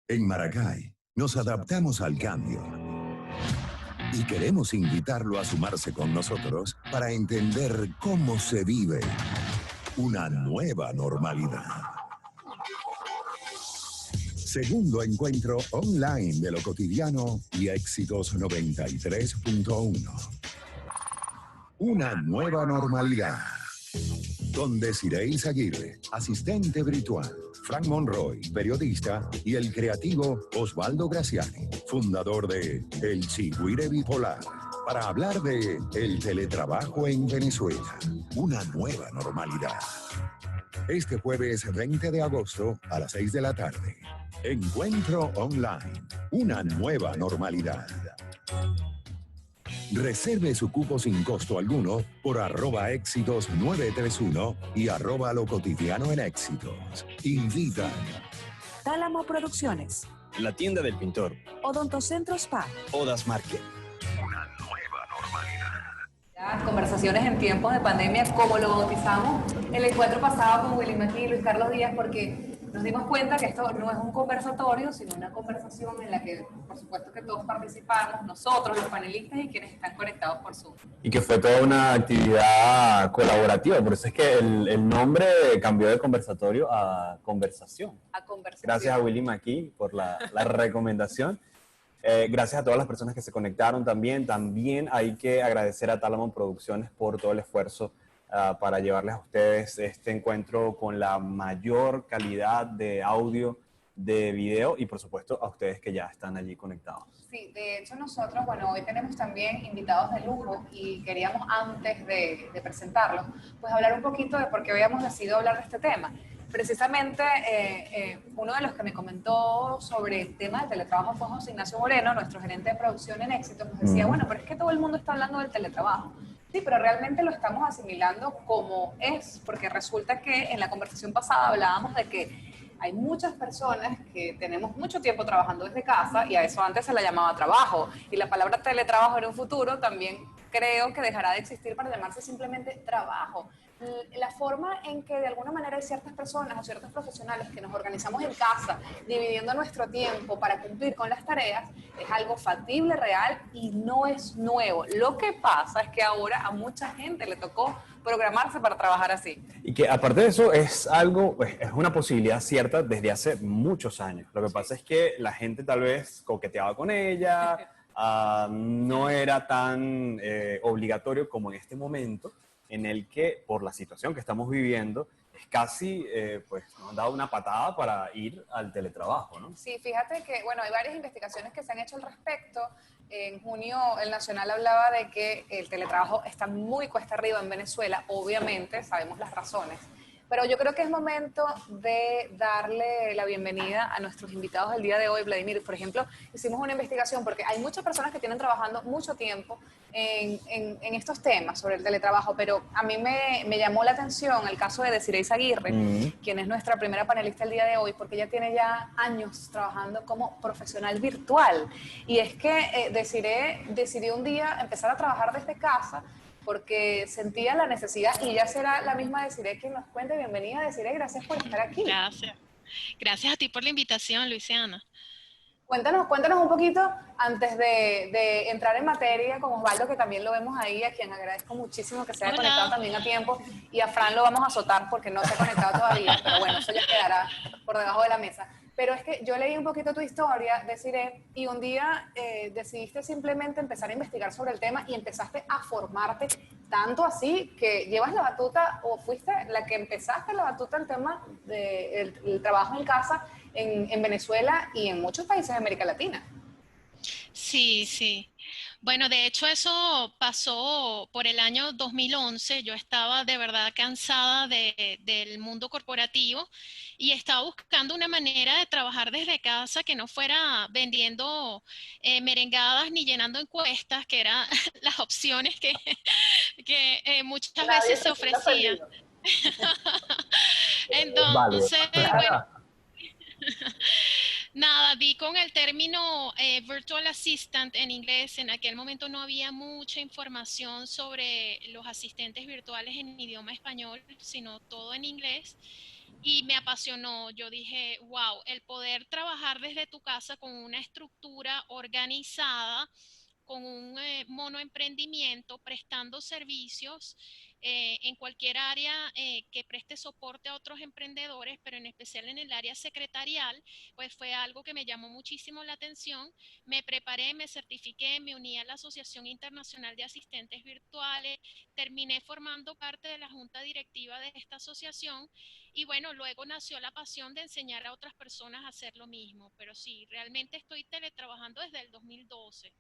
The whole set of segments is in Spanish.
En Maracay, nos adaptamos al cambio y queremos invitarlo a sumarse con nosotros para entender cómo se vive una nueva normalidad. Segundo encuentro online de lo cotidiano y Éxitos 93.1. Una nueva normalidad. Con Desiree Izaguirre, asistente virtual, Frank Monroy, periodista, y el creativo Osvaldo Graciani, fundador de El Chigüire Bipolar, para hablar de el teletrabajo en Venezuela, una nueva normalidad. Este jueves 20 de agosto a las 6 de la tarde. Encuentro online, una nueva normalidad. Reserve su cupo sin costo alguno por @éxitos 931 y @lo cotidiano en éxitos. Invitan Tálamo Producciones, La Tienda del Pintor, Odontocentro Spa, Odas Market. una nueva normalidad. Conversaciones en tiempos de pandemia, como lo bautizamos el encuentro pasado con Willy McKee y Luis Carlos Díaz, porque nos dimos cuenta que esto no es un conversatorio, sino una conversación en la que, por supuesto, que todos participamos, nosotros, los panelistas y quienes están conectados por Zoom. Y que fue toda una actividad colaborativa, por eso es que el nombre cambió de conversatorio a conversación. Gracias a Willy McKee por la recomendación. Gracias a todas las personas que se conectaron también. También hay que agradecer a Tálamo Producciones por todo el esfuerzo para llevarles a ustedes este encuentro con la mayor calidad de audio, de video y por supuesto a ustedes que ya están allí conectados. Sí, de hecho nosotros, bueno, hoy tenemos también invitados de lujo y queríamos antes de presentarlos, pues hablar un poquito de por qué habíamos decidido hablar de este tema. Precisamente uno de los que me comentó sobre el tema del teletrabajo fue José Ignacio Moreno, nuestro gerente de producción en Éxitos. Nos decía, bueno, pero es que todo el mundo está hablando del teletrabajo. Sí, pero realmente lo estamos asimilando como es, porque resulta que en la conversación pasada hablábamos de que hay muchas personas que tenemos mucho tiempo trabajando desde casa y a eso antes se la llamaba trabajo. Y la palabra teletrabajo en un futuro también creo que dejará de existir para llamarse simplemente trabajo. La forma en que de alguna manera hay ciertas personas o ciertos profesionales que nos organizamos en casa, dividiendo nuestro tiempo para cumplir con las tareas, es algo factible, real y no es nuevo. Lo que pasa es que ahora a mucha gente le tocó programarse para trabajar así. Y que aparte de eso es algo, pues, es una posibilidad cierta desde hace muchos años. Lo que pasa es que la gente tal vez coqueteaba con ella, no era tan obligatorio como en este momento, en el que por la situación que estamos viviendo es casi, pues nos han dado una patada para ir al teletrabajo, ¿no? Sí, fíjate que, bueno, hay varias investigaciones que se han hecho al respecto. En junio el Nacional hablaba de que el teletrabajo está muy cuesta arriba en Venezuela, obviamente, sabemos las razones. Pero yo creo que es momento de darle la bienvenida a nuestros invitados del día de hoy. Vladimir, por ejemplo, hicimos una investigación porque hay muchas personas que tienen trabajando mucho tiempo en estos temas sobre el teletrabajo, pero a mí me llamó la atención el caso de Desiree Izaguirre, quien es nuestra primera panelista el día de hoy, porque ella tiene ya años trabajando como profesional virtual. Y es que Desiree decidió un día empezar a trabajar desde casa porque sentía la necesidad, y ya será la misma Desiree quien nos cuente. Bienvenida, Desiree, gracias por estar aquí. Gracias. Gracias a ti por la invitación, Luisiana. Cuéntanos un poquito, antes de entrar en materia, con Osvaldo, que también lo vemos ahí, a quien agradezco muchísimo que se haya conectado también a tiempo, y a Fran lo vamos a azotar porque no se ha conectado todavía, pero bueno, eso ya quedará por debajo de la mesa. Pero es que yo leí un poquito tu historia, Desiree, y un día decidiste simplemente empezar a investigar sobre el tema y empezaste a formarte, tanto así que llevas la batuta, o fuiste la que empezaste la batuta del tema del trabajo en casa en Venezuela y en muchos países de América Latina. Sí, sí. Bueno, de hecho eso pasó por el año 2011. Yo estaba de verdad cansada del mundo corporativo y estaba buscando una manera de trabajar desde casa que no fuera vendiendo merengadas ni llenando encuestas, que eran las opciones que muchas veces se ofrecían. Entonces, bueno, nada, di con el término Virtual Assistant en inglés. En aquel momento no había mucha información sobre los asistentes virtuales en idioma español, sino todo en inglés. y me apasionó. Yo dije, wow, el poder trabajar desde tu casa con una estructura organizada, con un monoemprendimiento, prestando servicios en cualquier área que preste soporte a otros emprendedores, pero en especial en el área secretarial, pues fue algo que me llamó muchísimo la atención. Me preparé, me certifiqué, me uní a la Asociación Internacional de Asistentes Virtuales, terminé formando parte de la junta directiva de esta asociación y bueno, luego nació la pasión de enseñar a otras personas a hacer lo mismo. Pero sí, realmente estoy teletrabajando desde el 2012.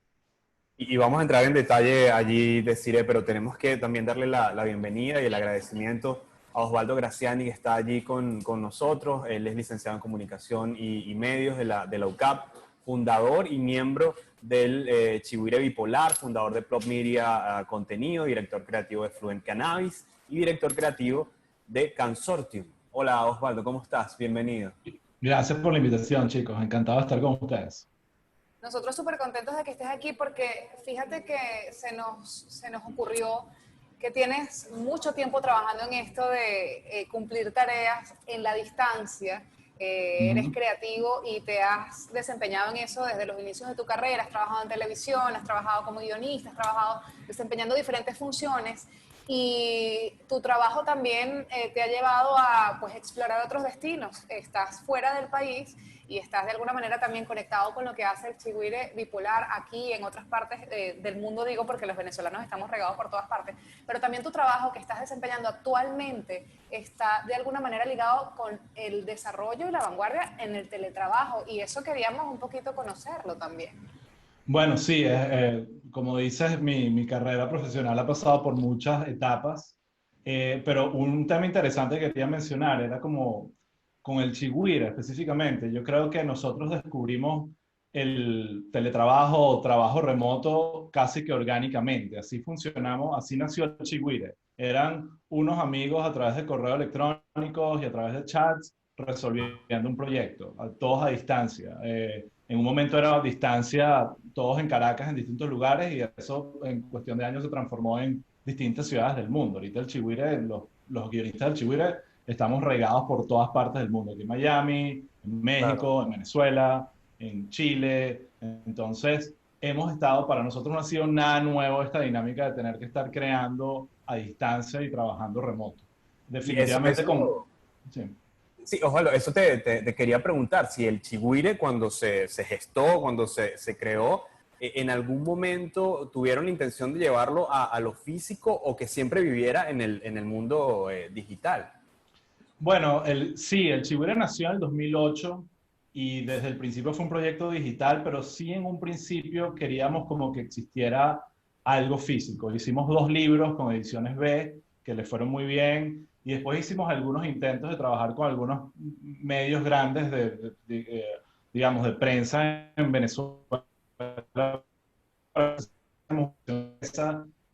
Y vamos a entrar en detalle allí, Desiree, pero tenemos que también darle la bienvenida y el agradecimiento a Osvaldo Graziani, que está allí con nosotros. Él es licenciado en Comunicación y Medios de la UCAP, fundador y miembro del Chigüire Bipolar, fundador de Plop Media Contenido, director creativo de Fluent Cannabis y director creativo de Cansortium. Hola Osvaldo, ¿cómo estás? Bienvenido. Gracias por la invitación, chicos. Encantado de estar con ustedes. Nosotros súper contentos de que estés aquí porque fíjate que se nos ocurrió que tienes mucho tiempo trabajando en esto de cumplir tareas en la distancia. Eres creativo y te has desempeñado en eso desde los inicios de tu carrera. Has trabajado en televisión, has trabajado como guionista, has trabajado desempeñando diferentes funciones. Y tu trabajo también te ha llevado a pues, explorar otros destinos. Estás fuera del país y estás de alguna manera también conectado con lo que hace el Chigüire Bipolar aquí en otras partes del mundo, digo, porque los venezolanos estamos regados por todas partes, pero también tu trabajo que estás desempeñando actualmente está de alguna manera ligado con el desarrollo y la vanguardia en el teletrabajo, y eso queríamos un poquito conocerlo también. Bueno, sí, como dices, mi carrera profesional ha pasado por muchas etapas, pero un tema interesante que quería mencionar era como con el Chigüire específicamente. Yo creo que nosotros descubrimos el teletrabajo o trabajo remoto casi que orgánicamente. Así funcionamos, así nació el Chigüire. Eran unos amigos a través de correos electrónicos y a través de chats resolviendo un proyecto, todos a distancia. En un momento era a distancia, todos en Caracas, en distintos lugares, y eso en cuestión de años se transformó en distintas ciudades del mundo. Ahorita el Chigüire, los guionistas del Chigüire, estamos regados por todas partes del mundo, aquí en Miami, en México, claro, en Venezuela, en Chile. Entonces, hemos estado, para nosotros no ha sido nada nuevo esta dinámica de tener que estar creando a distancia y trabajando remoto. Definitivamente Sí. Sí, Osvaldo, eso te quería preguntar, si el Chigüire cuando se gestó, cuando se creó, ¿en algún momento tuvieron la intención de llevarlo a lo físico o que siempre viviera en el mundo digital? Bueno, sí, el Chigüire nació en el 2008 y desde el principio fue un proyecto digital, pero sí en un principio queríamos como que existiera algo físico. Hicimos 2 libros con ediciones B que le fueron muy bien y después hicimos algunos intentos de trabajar con algunos medios grandes digamos, de prensa en Venezuela,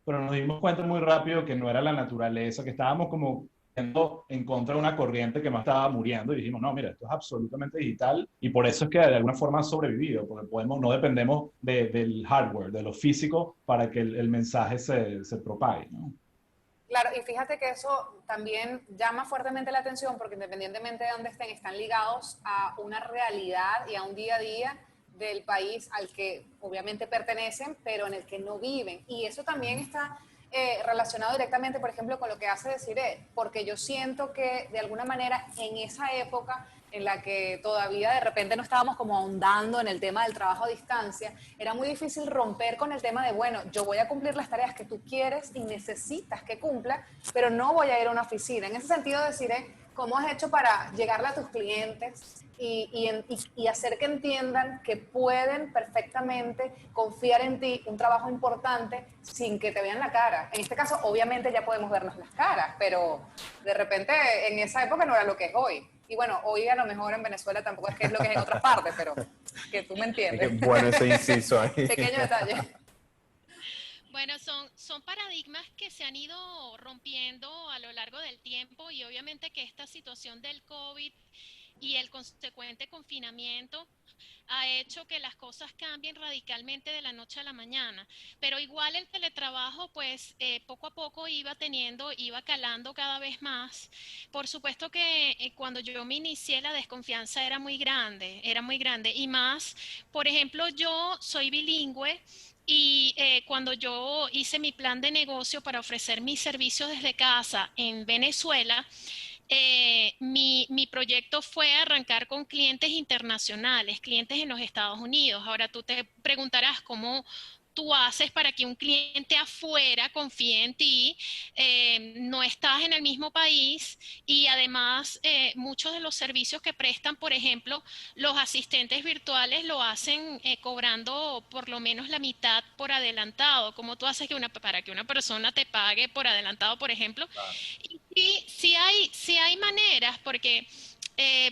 pero nos dimos cuenta muy rápido que no era la naturaleza, que estábamos como en contra de una corriente que más estaba muriendo y dijimos, no, mira, esto es absolutamente digital y por eso es que de alguna forma ha sobrevivido, porque no dependemos del hardware, de lo físico para que el mensaje se propague, ¿no? Claro, y fíjate que eso también llama fuertemente la atención porque independientemente de dónde estén, están ligados a una realidad y a un día a día del país al que obviamente pertenecen, pero en el que no viven. Y eso también está relacionado directamente, por ejemplo, con lo que hace Desiree, porque yo siento que de alguna manera en esa época en la que todavía de repente no estábamos como ahondando en el tema del trabajo a distancia, era muy difícil romper con el tema de, bueno, yo voy a cumplir las tareas que tú quieres y necesitas que cumpla, pero no voy a ir a una oficina. En ese sentido, Desiree, ¿cómo has hecho para llegarle a tus clientes y hacer que entiendan que pueden perfectamente confiar en ti, un trabajo importante, sin que te vean la cara? En este caso, obviamente ya podemos vernos las caras, pero de repente en esa época no era lo que es hoy. Y bueno, hoy a lo mejor en Venezuela tampoco es que es lo que es en otras partes, pero que tú me entiendes. Bueno, ese inciso ahí. Pequeño detalle. Bueno, son paradigmas que se han ido rompiendo a lo largo del tiempo y obviamente que esta situación del COVID y el consecuente confinamiento ha hecho que las cosas cambien radicalmente de la noche a la mañana. Pero igual el teletrabajo, pues poco a poco iba calando cada vez más. Por supuesto que cuando yo me inicié la desconfianza era muy grande, y más, por ejemplo, yo soy bilingüe. Y cuando yo hice mi plan de negocio para ofrecer mis servicios desde casa en Venezuela, mi proyecto fue arrancar con clientes internacionales, clientes en los Estados Unidos. Ahora tú te preguntarás cómo tú haces para que un cliente afuera confíe en ti. No estás en el mismo país y además muchos de los servicios que prestan, por ejemplo, los asistentes virtuales lo hacen cobrando por lo menos la mitad por adelantado. ¿Cómo tú haces para que una persona te pague por adelantado, por ejemplo? Claro. Y sí hay maneras, porque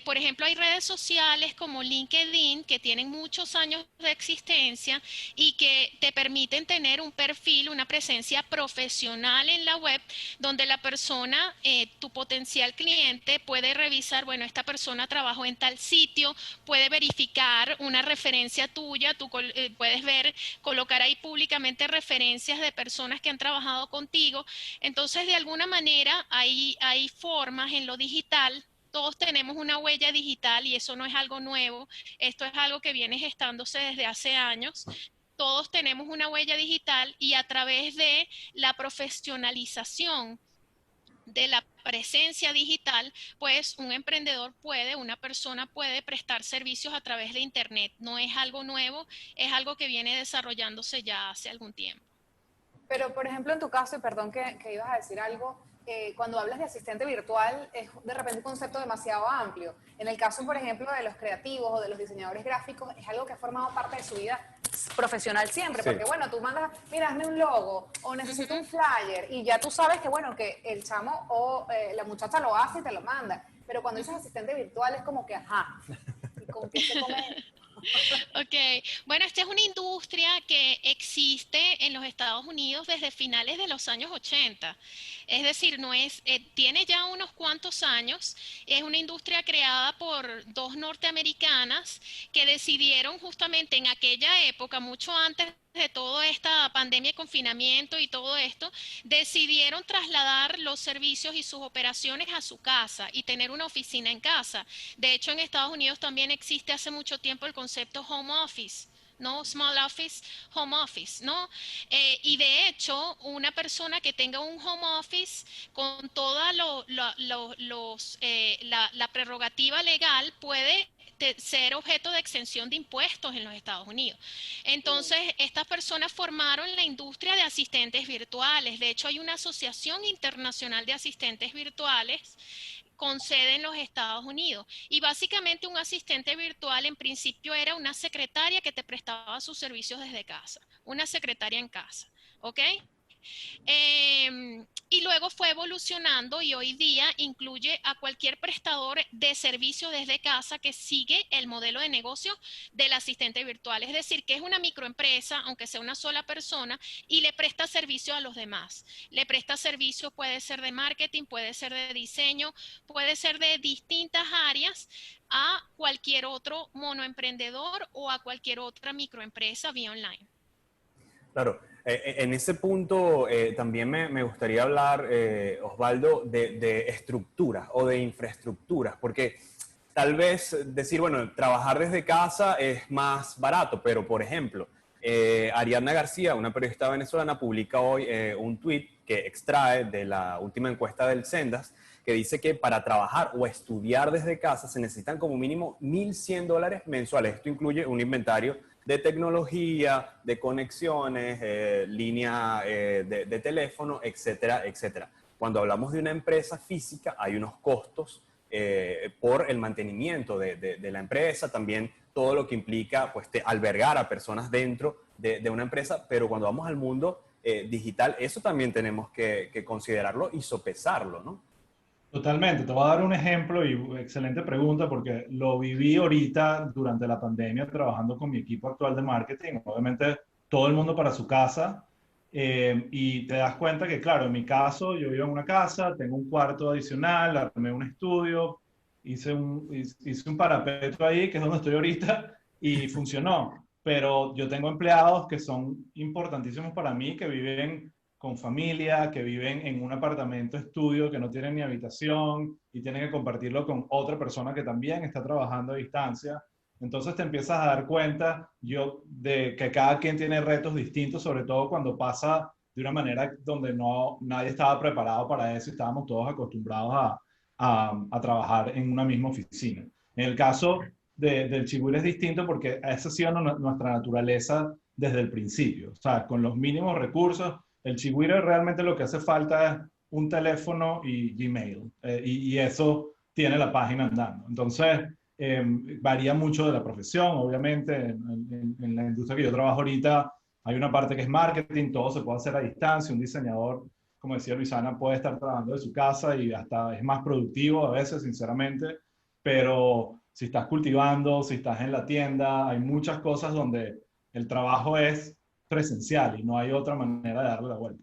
por ejemplo, hay redes sociales como LinkedIn que tienen muchos años de existencia y que te permiten tener un perfil, una presencia profesional en la web, donde la persona, tu potencial cliente, puede revisar, bueno, esta persona trabajó en tal sitio, puede verificar una referencia tuya, tú puedes colocar ahí públicamente referencias de personas que han trabajado contigo. Entonces, de alguna manera, hay formas en lo digital. Todos tenemos una huella digital y eso no es algo nuevo, esto es algo que viene gestándose desde hace años. Todos tenemos una huella digital y a través de la profesionalización de la presencia digital, pues un emprendedor una persona puede prestar servicios a través de Internet. No es algo nuevo, es algo que viene desarrollándose ya hace algún tiempo. Pero, por ejemplo, en tu caso, y perdón que ibas a decir algo, cuando hablas de asistente virtual es de repente un concepto demasiado amplio. En el caso, por ejemplo, de los creativos o de los diseñadores gráficos, es algo que ha formado parte de su vida profesional siempre, porque bueno, tú mandas, mira, hazme un logo o necesito un flyer y ya tú sabes que bueno, que el chamo o la muchacha lo hace y te lo manda. Pero cuando dices asistente virtual es como que, ajá, ¿y con qué se come? Ok, bueno, esta es una industria que existe en los Estados Unidos desde finales de los años 80. Es decir, tiene ya unos cuantos años. Es una industria creada por dos norteamericanas que decidieron justamente en aquella época, mucho antes de toda esta pandemia y confinamiento y todo esto, decidieron trasladar los servicios y sus operaciones a su casa y tener una oficina en casa. De hecho, en Estados Unidos también existe hace mucho tiempo el concepto home office, ¿no? Small office, home office, ¿no? Y de hecho, una persona que tenga un home office con toda la prerrogativa legal puede ser objeto de exención de impuestos en los Estados Unidos. Entonces, estas personas formaron la industria de asistentes virtuales. De hecho, hay una asociación internacional de asistentes virtuales con sede en los Estados Unidos. Y básicamente un asistente virtual en principio era una secretaria que te prestaba sus servicios desde casa, una secretaria en casa, ¿ok? Y luego fue evolucionando y hoy día incluye a cualquier prestador de servicio desde casa que sigue el modelo de negocio del asistente virtual. Es decir, que es una microempresa, aunque sea una sola persona, y le presta servicio a los demás. Le presta servicio, puede ser de marketing, puede ser de diseño, puede ser de distintas áreas a cualquier otro monoemprendedor o a cualquier otra microempresa vía online. Claro, en ese punto también me gustaría hablar, Osvaldo, de estructuras o de infraestructuras, porque tal vez decir, bueno, trabajar desde casa es más barato, pero por ejemplo, Ariadna García, una periodista venezolana, publica hoy un tweet que extrae de la última encuesta del Cendas, que dice que para trabajar o estudiar desde casa se necesitan como mínimo $1,100 mensuales. Esto incluye un inventario de tecnología, de conexiones, línea de teléfono, etcétera, etcétera. Cuando hablamos de una empresa física, hay unos costos por el mantenimiento de la empresa, también todo lo que implica pues, albergar a personas dentro de una empresa, pero cuando vamos al mundo digital, eso también tenemos que considerarlo y sopesarlo, ¿no? Totalmente, te voy a dar un ejemplo y excelente pregunta porque lo viví ahorita durante la pandemia trabajando con mi equipo actual de marketing, obviamente todo el mundo para su casa y te das cuenta que claro, en mi caso yo vivo en una casa, tengo un cuarto adicional, armé un estudio, hice un parapeto ahí que es donde estoy ahorita y funcionó. Pero yo tengo empleados que son importantísimos para mí, que viven con familia, que viven en un apartamento estudio, que no tienen ni habitación y tienen que compartirlo con otra persona que también está trabajando a distancia. Entonces te empiezas a dar cuenta de que cada quien tiene retos distintos, sobre todo cuando pasa de una manera donde nadie estaba preparado para eso y estábamos todos acostumbrados a trabajar en una misma oficina. En el caso del Chigüire es distinto porque esa ha sido nuestra naturaleza desde el principio. O sea, con los mínimos recursos, el Chigüire realmente lo que hace falta es un teléfono y Gmail. Y eso tiene la página andando. Entonces, varía mucho de la profesión. Obviamente, en la industria que yo trabajo ahorita, hay una parte que es marketing, todo se puede hacer a distancia. Un diseñador, como decía Luisana, puede estar trabajando de su casa y hasta es más productivo a veces, sinceramente. Pero si estás cultivando, si estás en la tienda, hay muchas cosas donde el trabajo es presencial y no hay otra manera de darle la vuelta.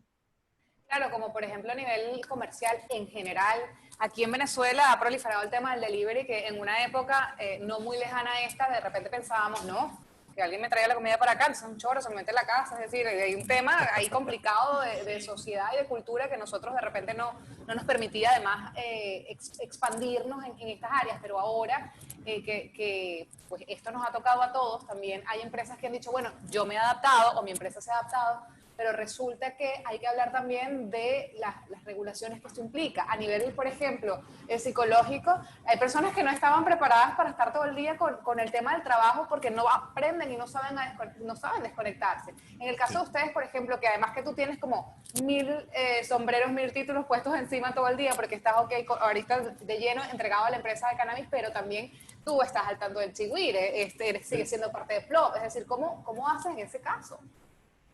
Claro, como por ejemplo a nivel comercial en general, aquí en Venezuela ha proliferado el tema del delivery, que en una época no muy lejana a esta, de repente pensábamos, no, que alguien me traiga la comida para acá, es un chorro, se me mete en la casa, es decir, hay un tema ahí complicado de sociedad y de cultura que nosotros de repente no nos permitía además expandirnos en estas áreas, pero ahora que pues esto nos ha tocado a todos, también hay empresas que han dicho, bueno, yo me he adaptado o mi empresa se ha adaptado, pero resulta que hay que hablar también de las regulaciones que esto implica. A nivel, por ejemplo, psicológico, hay personas que no estaban preparadas para estar todo el día con el tema del trabajo porque no aprenden y no saben desconectarse. En el caso de ustedes, por ejemplo, que además que tú tienes como 1000 sombreros, 1000 títulos puestos encima todo el día porque estás ahorita de lleno entregado a la empresa de cannabis, pero también tú estás al tanto del Chigüire, sigues siendo parte de Plop. Es decir, ¿cómo haces en ese caso?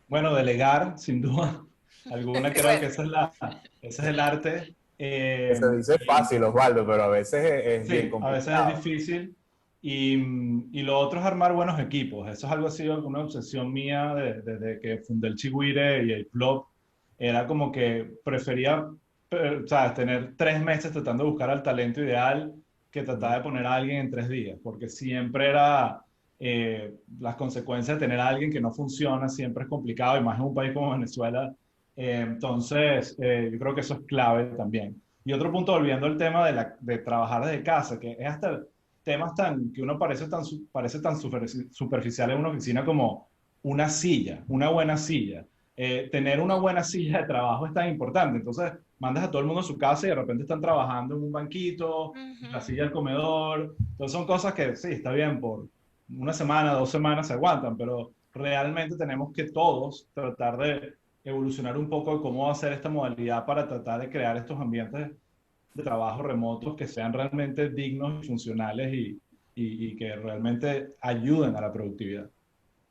Bueno, delegar, sin duda alguna, creo que ese es el arte. Se dice fácil, Osvaldo, pero a veces es bien complicado. A veces es difícil. Y lo otro es armar buenos equipos. Eso es algo así, una obsesión mía desde que fundé el Chigüire y el Plop. Era como que prefería, ¿sabes?, tener 3 meses tratando de buscar al talento ideal que tratar de poner a alguien en 3 días, porque siempre era las consecuencias de tener a alguien que no funciona siempre es complicado, y más en un país como Venezuela. Entonces, yo creo que eso es clave también. Y otro punto, volviendo al tema de trabajar desde casa, que es hasta temas que uno parece tan superficial en una oficina como una silla, una buena silla. Tener una buena silla de trabajo es tan importante. Entonces, mandas a todo el mundo a su casa y de repente están trabajando en un banquito, en la silla del comedor. Entonces, son cosas que sí, está bien, por una semana, 2 semanas se aguantan, pero realmente tenemos que todos tratar de evolucionar un poco de cómo hacer esta modalidad para tratar de crear estos ambientes de trabajo remotos que sean realmente dignos y funcionales y que realmente ayuden a la productividad.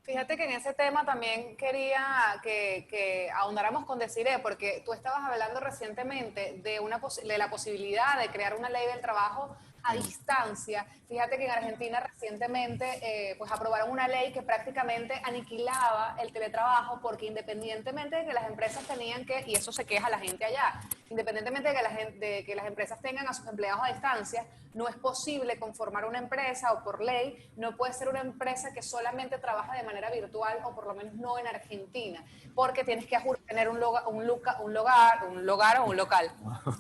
Fíjate que en ese tema también quería que ahondáramos con Desiree, porque tú estabas hablando recientemente de la posibilidad de crear una ley del trabajo a distancia. Fíjate que en Argentina recientemente pues aprobaron una ley que prácticamente aniquilaba el teletrabajo, porque independientemente de que las empresas tenían que, y eso se queja la gente allá, independientemente de que las empresas tengan a sus empleados a distancia, no es posible conformar una empresa, o por ley no puede ser una empresa que solamente trabaja de manera virtual, o por lo menos no en Argentina, porque tienes que tener un local,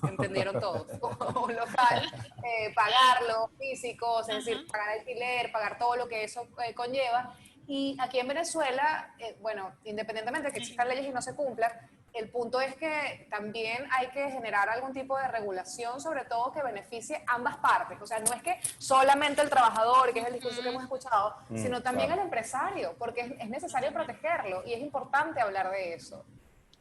¿entendieron todos? Un local, pagarlo, físicos, es decir, pagar alquiler, pagar todo lo que eso conlleva. Y aquí en Venezuela, bueno, independientemente de que existan leyes y no se cumplan, el punto es que también hay que generar algún tipo de regulación, sobre todo que beneficie ambas partes. O sea, no es que solamente el trabajador, que es el discurso que hemos escuchado, sino también el empresario, porque es necesario protegerlo y es importante hablar de eso.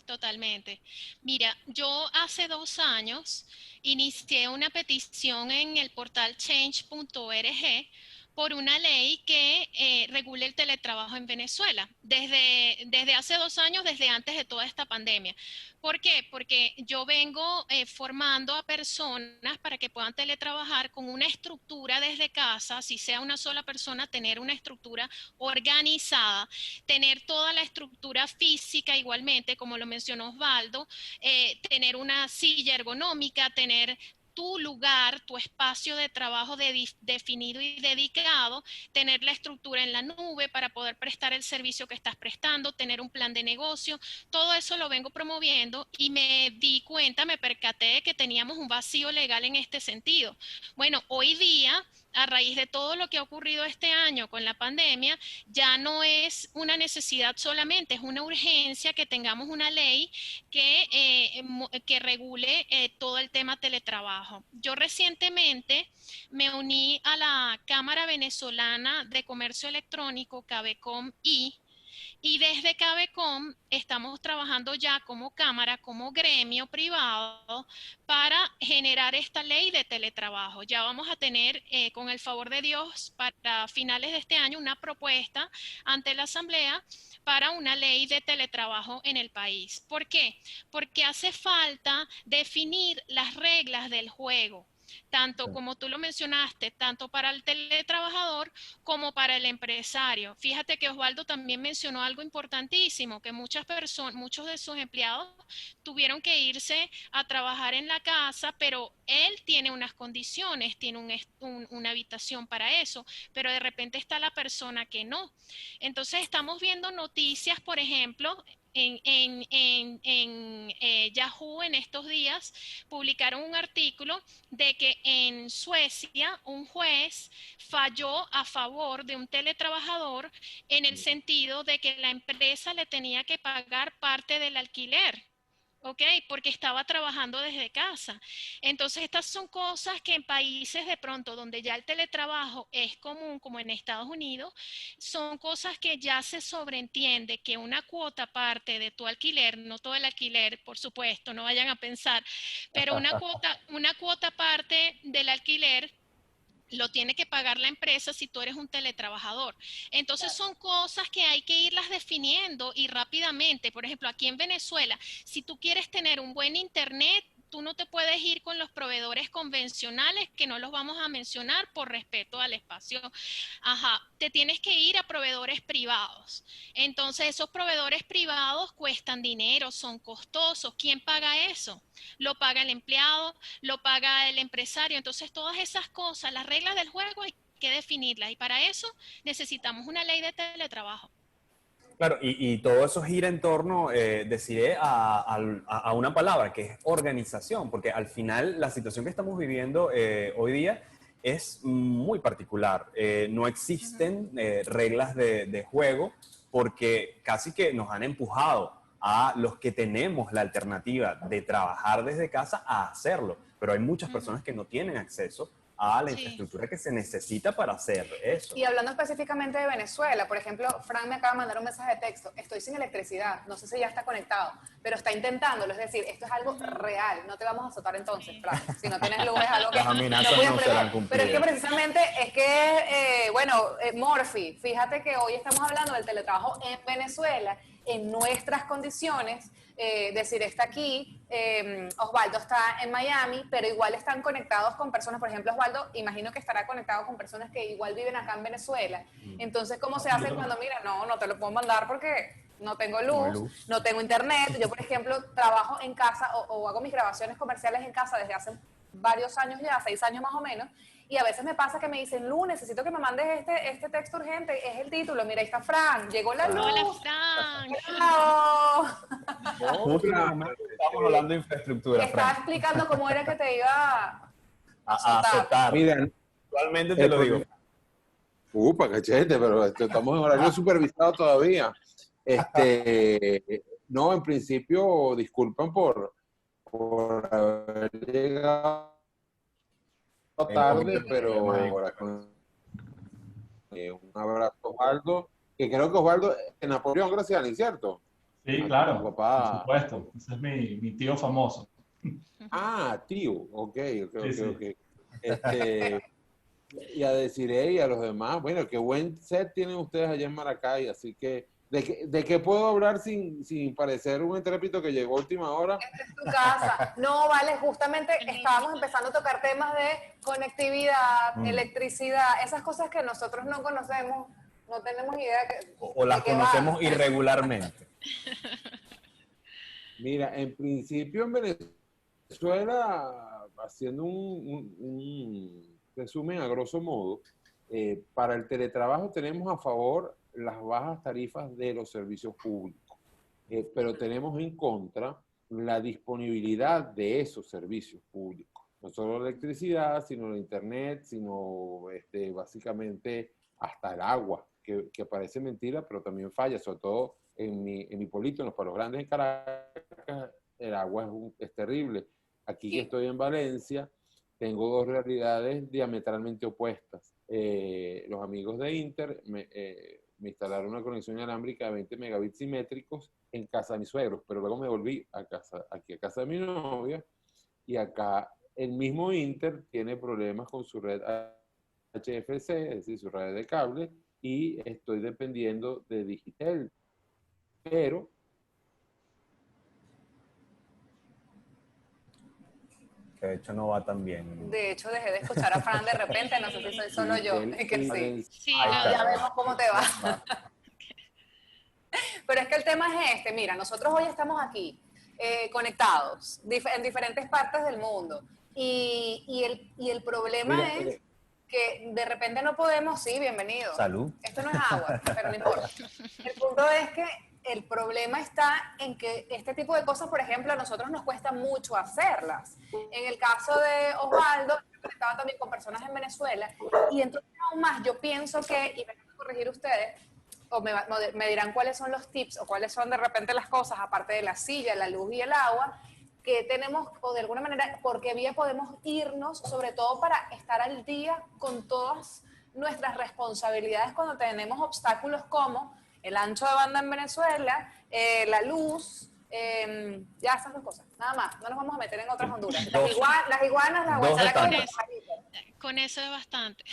Totalmente. Mira, yo hace 2 años inicié una petición en el portal change.org por una ley que regule el teletrabajo en Venezuela, desde hace 2 años, desde antes de toda esta pandemia. ¿Por qué? Porque yo vengo formando a personas para que puedan teletrabajar con una estructura desde casa, si sea una sola persona, tener una estructura organizada, tener toda la estructura física igualmente, como lo mencionó Osvaldo, tener una silla ergonómica, tener tu lugar, tu espacio de trabajo definido y dedicado, tener la estructura en la nube para poder prestar el servicio que estás prestando, tener un plan de negocio, todo eso lo vengo promoviendo y me di cuenta, me percaté de que teníamos un vacío legal en este sentido. Bueno, hoy día, a raíz de todo lo que ha ocurrido este año con la pandemia, ya no es una necesidad solamente, es una urgencia que tengamos una ley que regule todo el tema teletrabajo. Yo recientemente me uní a la Cámara Venezolana de Comercio Electrónico, Cabecom, y desde Cabecom estamos trabajando ya como cámara, como gremio privado, para generar esta ley de teletrabajo. Ya vamos a tener, con el favor de Dios, para finales de este año, una propuesta ante la Asamblea para una ley de teletrabajo en el país. ¿Por qué? Porque hace falta definir las reglas del juego, tanto como tú lo mencionaste, tanto para el teletrabajador como para el empresario. Fíjate que Osvaldo también mencionó algo importantísimo, que muchas personas, muchos de sus empleados tuvieron que irse a trabajar en la casa, pero él tiene unas condiciones, tiene una habitación para eso, pero de repente está la persona que no. Entonces estamos viendo noticias, por ejemplo, Yahoo en estos días publicaron un artículo de que en Suecia un juez falló a favor de un teletrabajador en el sentido de que la empresa le tenía que pagar parte del alquiler. ¿Ok? Porque estaba trabajando desde casa. Entonces, estas son cosas que en países de pronto donde ya el teletrabajo es común, como en Estados Unidos, son cosas que ya se sobreentiende que una cuota parte de tu alquiler, no todo el alquiler, por supuesto, no vayan a pensar, pero una cuota parte del alquiler lo tiene que pagar la empresa si tú eres un teletrabajador. Entonces son cosas que hay que irlas definiendo y rápidamente. Por ejemplo, aquí en Venezuela, si tú quieres tener un buen internet, tú no te puedes ir con los proveedores convencionales, que no los vamos a mencionar por respeto al espacio. Ajá, te tienes que ir a proveedores privados. Entonces, esos proveedores privados cuestan dinero, son costosos. ¿Quién paga eso? Lo paga el empleado, lo paga el empresario. Entonces, todas esas cosas, las reglas del juego hay que definirlas. Y para eso necesitamos una ley de teletrabajo. Claro, y todo eso gira en torno, deciré, a una palabra, que es organización, porque al final la situación que estamos viviendo hoy día es muy particular. No existen reglas de juego porque casi que nos han empujado a los que tenemos la alternativa de trabajar desde casa a hacerlo, pero hay muchas personas que no tienen acceso a la infraestructura que se necesita para hacer eso. Y hablando específicamente de Venezuela, por ejemplo, Frank me acaba de mandar un mensaje de texto: estoy sin electricidad, no sé si ya está conectado, pero está intentándolo. Es decir, esto es algo real, no te vamos a azotar entonces, Frank. Si no tienes luz es algo que las amenazas no no serán cumplidas. Pero es que precisamente es que, Morphy, fíjate que hoy estamos hablando del teletrabajo en Venezuela, en nuestras condiciones. Decir, está aquí, Osvaldo está en Miami, pero igual están conectados con personas. Por ejemplo, Osvaldo, imagino que estará conectado con personas que igual viven acá en Venezuela. Entonces, ¿cómo se hace cuando, mira, no te lo puedo mandar porque no tengo luz, no tengo internet? Yo, por ejemplo, trabajo en casa o hago mis grabaciones comerciales en casa desde hace varios años ya, 6 años más o menos, y a veces me pasa que me dicen: Lu, necesito que me mandes este texto urgente, es el título, mira, ahí está Fran, llegó la luz. Hola, Fran. Justo en el momento que estamos hablando de infraestructura, Estaba Fran, explicando cómo era que te iba a azotar. Mira, Actualmente te lo digo. upa, cachete, pero estamos en horario supervisado todavía. No, en principio, disculpen por haber llegado tarde, pero un abrazo, Osvaldo, que creo que Osvaldo en Napoleón, Graciani, ¿cierto? Sí, claro, Tu papá. por supuesto. Ese es mi tío famoso. Ah, tío, ok. Sí. Y a Desiree y a los demás, bueno, qué buen set tienen ustedes allá en Maracay, así que, ¿de qué puedo hablar sin parecer un entrépito que llegó a última hora? Esta es tu casa. No, vale, justamente estábamos empezando a tocar temas de conectividad, electricidad, esas cosas que nosotros no conocemos, no tenemos idea O las conocemos irregularmente. Mira, en principio en Venezuela Venezuela, haciendo un resumen a grosso modo, para el teletrabajo tenemos a favor las bajas tarifas de los servicios públicos, pero tenemos en contra la disponibilidad de esos servicios públicos. No solo la electricidad, sino la internet, sino básicamente hasta el agua, que parece mentira, pero también falla, sobre todo en mi pueblito, en los Palos Grandes, en Caracas, el agua es terrible. Aquí que estoy en Valencia, tengo dos realidades diametralmente opuestas. Los amigos de Inter me instalaron una conexión inalámbrica de 20 megabits simétricos en casa de mis suegros, pero luego me volví aquí a casa de mi novia, y acá el mismo Inter tiene problemas con su red HFC, es decir, su red de cable, y estoy dependiendo de Digitel. Pero de hecho no va tan bien. De hecho, dejé de escuchar a Fran de repente, no sé si soy solo yo, es que sí. Sí, Ya vemos cómo te va. Pero es que el tema es este, mira, nosotros hoy estamos aquí conectados en diferentes partes del mundo y el problema es que de repente no podemos, sí, bienvenido. Salud. Esto no es agua, pero no importa. El punto es que el problema está en que este tipo de cosas, por ejemplo, a nosotros nos cuesta mucho hacerlas. En el caso de Osvaldo, yo estaba también con personas en Venezuela, y entonces aún más yo pienso que, y me van a corregir ustedes, o me dirán cuáles son los tips, o cuáles son de repente las cosas, aparte de la silla, la luz y el agua, que tenemos, o de alguna manera, por qué vía podemos irnos, sobre todo para estar al día con todas nuestras responsabilidades cuando tenemos obstáculos como el ancho de banda en Venezuela, la luz, ya esas dos cosas, nada más, no nos vamos a meter en otras Honduras. Las iguanas, las guachalacas y los pajaritos. Con eso es bastante.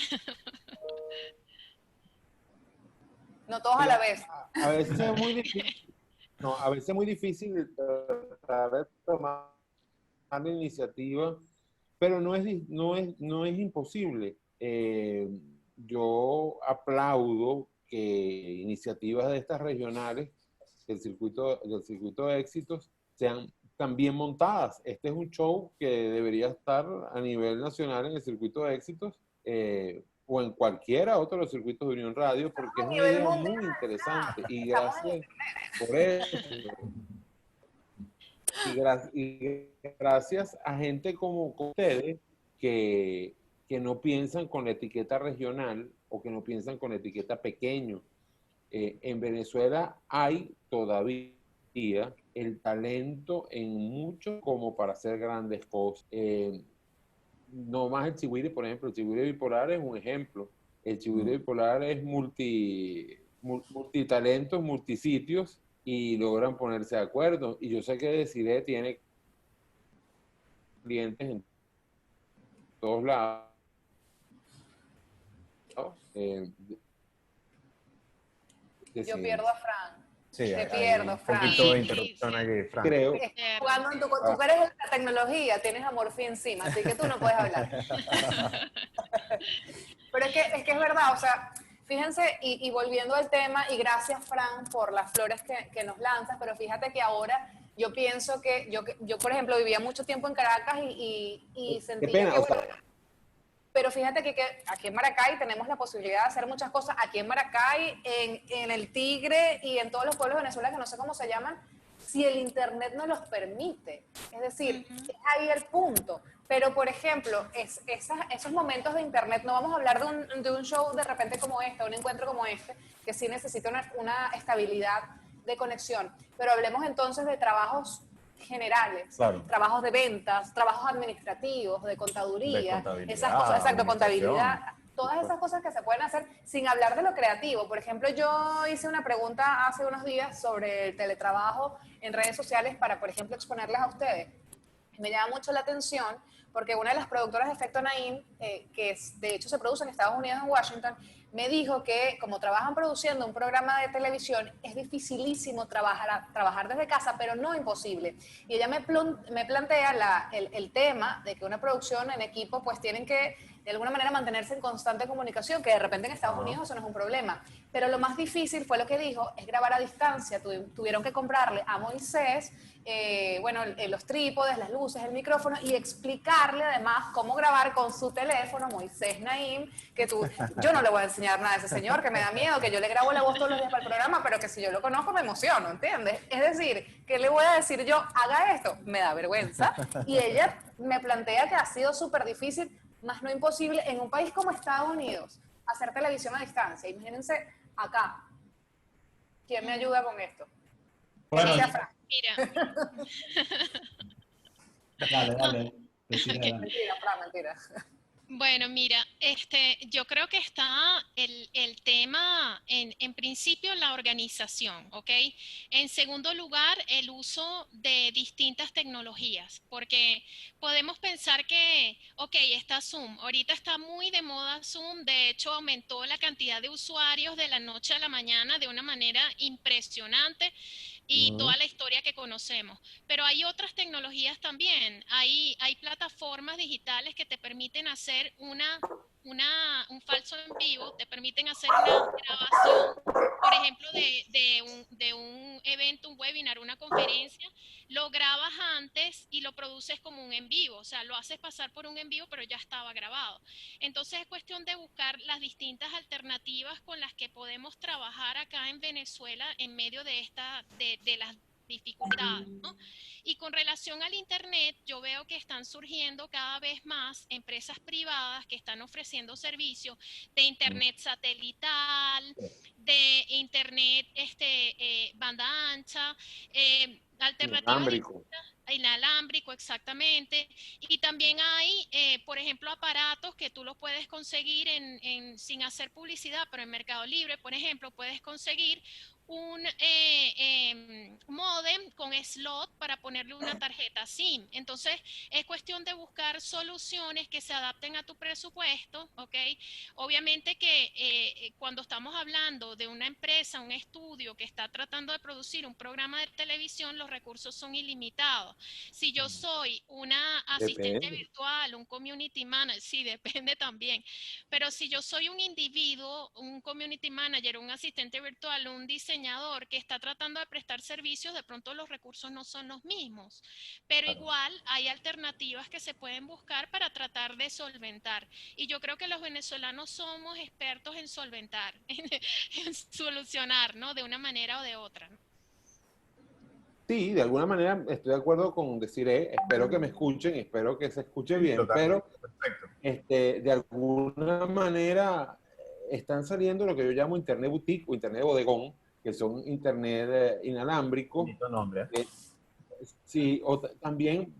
No todos a la vez. A veces es muy difícil. No, a veces es muy difícil tratar de tomar la iniciativa, pero no es imposible. Yo aplaudo que iniciativas de estas regionales del circuito de éxitos sean también montadas. Este es un show que debería estar a nivel nacional en el circuito de éxitos o en cualquiera otro de los circuitos de Unión Radio, porque es una idea muy interesante. Y gracias por eso. Y gracias a gente como ustedes que no piensan con la etiqueta regional o que no piensan con la etiqueta pequeño. En Venezuela hay todavía el talento en mucho como para hacer grandes cosas. No más el Chigüire, por ejemplo, el Chigüire bipolar es un ejemplo. El Chigüire bipolar es multitalentos, multisitios, y logran ponerse de acuerdo. Y yo sé que Desiree tiene clientes en todos lados. Yo pierdo a Fran. Sí, te pierdo, Fran. Un poquito de interrupción aquí, Fran. Creo. Jugando tú eres la tecnología, tienes a Morphy encima, así que tú no puedes hablar. Pero es que es verdad, o sea, fíjense, y volviendo al tema, y gracias, Fran, por las flores que nos lanzas, pero fíjate que ahora yo pienso que yo por ejemplo, vivía mucho tiempo en Caracas y sentía pena, que... o sea, bueno, pero fíjate que aquí en Maracay tenemos la posibilidad de hacer muchas cosas. Aquí en Maracay, en el Tigre y en todos los pueblos de Venezuela que no sé cómo se llaman, si el internet nos los permite. Es decir, es ahí el punto. Pero, por ejemplo, esos momentos de internet, no vamos a hablar de un show de repente como este, un encuentro como este, que sí necesita una estabilidad de conexión. Pero hablemos entonces de trabajos generales, claro, trabajos de ventas, trabajos administrativos, de contaduría, esas cosas, exacto, administración, contabilidad, todas esas cosas que se pueden hacer sin hablar de lo creativo. Por ejemplo, yo hice una pregunta hace unos días sobre el teletrabajo en redes sociales para, por ejemplo, exponerles a ustedes. Me llama mucho la atención porque una de las productoras de Efecto Naim, que de hecho se produce en Estados Unidos, en Washington, me dijo que como trabajan produciendo un programa de televisión, es dificilísimo trabajar desde casa, pero no imposible. Y ella me plantea el tema de que una producción en equipo pues tienen que de alguna manera mantenerse en constante comunicación, que de repente en Estados Unidos eso no es un problema. Pero lo más difícil fue lo que dijo, es grabar a distancia. Tuvieron que comprarle a Moisés, los trípodes, las luces, el micrófono, y explicarle además cómo grabar con su teléfono, Moisés Naim, yo no le voy a enseñar nada a ese señor, que me da miedo, que yo le grabo la voz todos los días para el programa, pero que si yo lo conozco me emociono, ¿entiendes? Es decir, ¿qué le voy a decir yo? Haga esto, me da vergüenza. Y ella me plantea que ha sido súper difícil, más no imposible, en un país como Estados Unidos, hacer televisión a distancia. Imagínense acá. ¿Quién me ayuda con esto? Bueno, Mira. dale. Mentira, Fran, mentira. Bueno, mira, yo creo que está el tema, en principio, la organización, ¿ok? En segundo lugar, el uso de distintas tecnologías, porque podemos pensar que, ok, está Zoom, ahorita está muy de moda Zoom, de hecho aumentó la cantidad de usuarios de la noche a la mañana de una manera impresionante, y toda la historia que conocemos. Pero hay otras tecnologías también. Hay plataformas digitales que te permiten hacer un falso en vivo, te permiten hacer una grabación, por ejemplo, de un evento, un webinar, una conferencia, lo grabas antes y lo produces como un en vivo, o sea, lo haces pasar por un en vivo, pero ya estaba grabado. Entonces es cuestión de buscar las distintas alternativas con las que podemos trabajar acá en Venezuela en medio de las dificultades, ¿no? Y con relación al Internet, yo veo que están surgiendo cada vez más empresas privadas que están ofreciendo servicios de Internet satelital, de Internet banda ancha, alternativas inalámbrico, exactamente. Y también hay, por ejemplo, aparatos que tú los puedes conseguir sin hacer publicidad, pero en Mercado Libre, por ejemplo, puedes conseguir un modem con slot para ponerle una tarjeta SIM. Entonces, es cuestión de buscar soluciones que se adapten a tu presupuesto, ¿ok? Obviamente que cuando estamos hablando de una empresa, un estudio que está tratando de producir un programa de televisión, los recursos son ilimitados. Si yo soy una asistente virtual, un community manager, sí, depende también, pero si yo soy un individuo, un community manager, un asistente virtual, un diseñador que está tratando de prestar servicios, de pronto los recursos no son los mismos, pero igual hay alternativas que se pueden buscar para tratar de solventar, y yo creo que los venezolanos somos expertos en solventar, en solucionar, ¿no? De una manera o de otra, ¿no? Sí, de alguna manera estoy de acuerdo con decir, espero que me escuchen, espero que se escuche bien, totalmente. pero de alguna manera están saliendo lo que yo llamo Internet boutique o Internet bodegón, que son Internet inalámbricos. Bonito nombre. Sí, también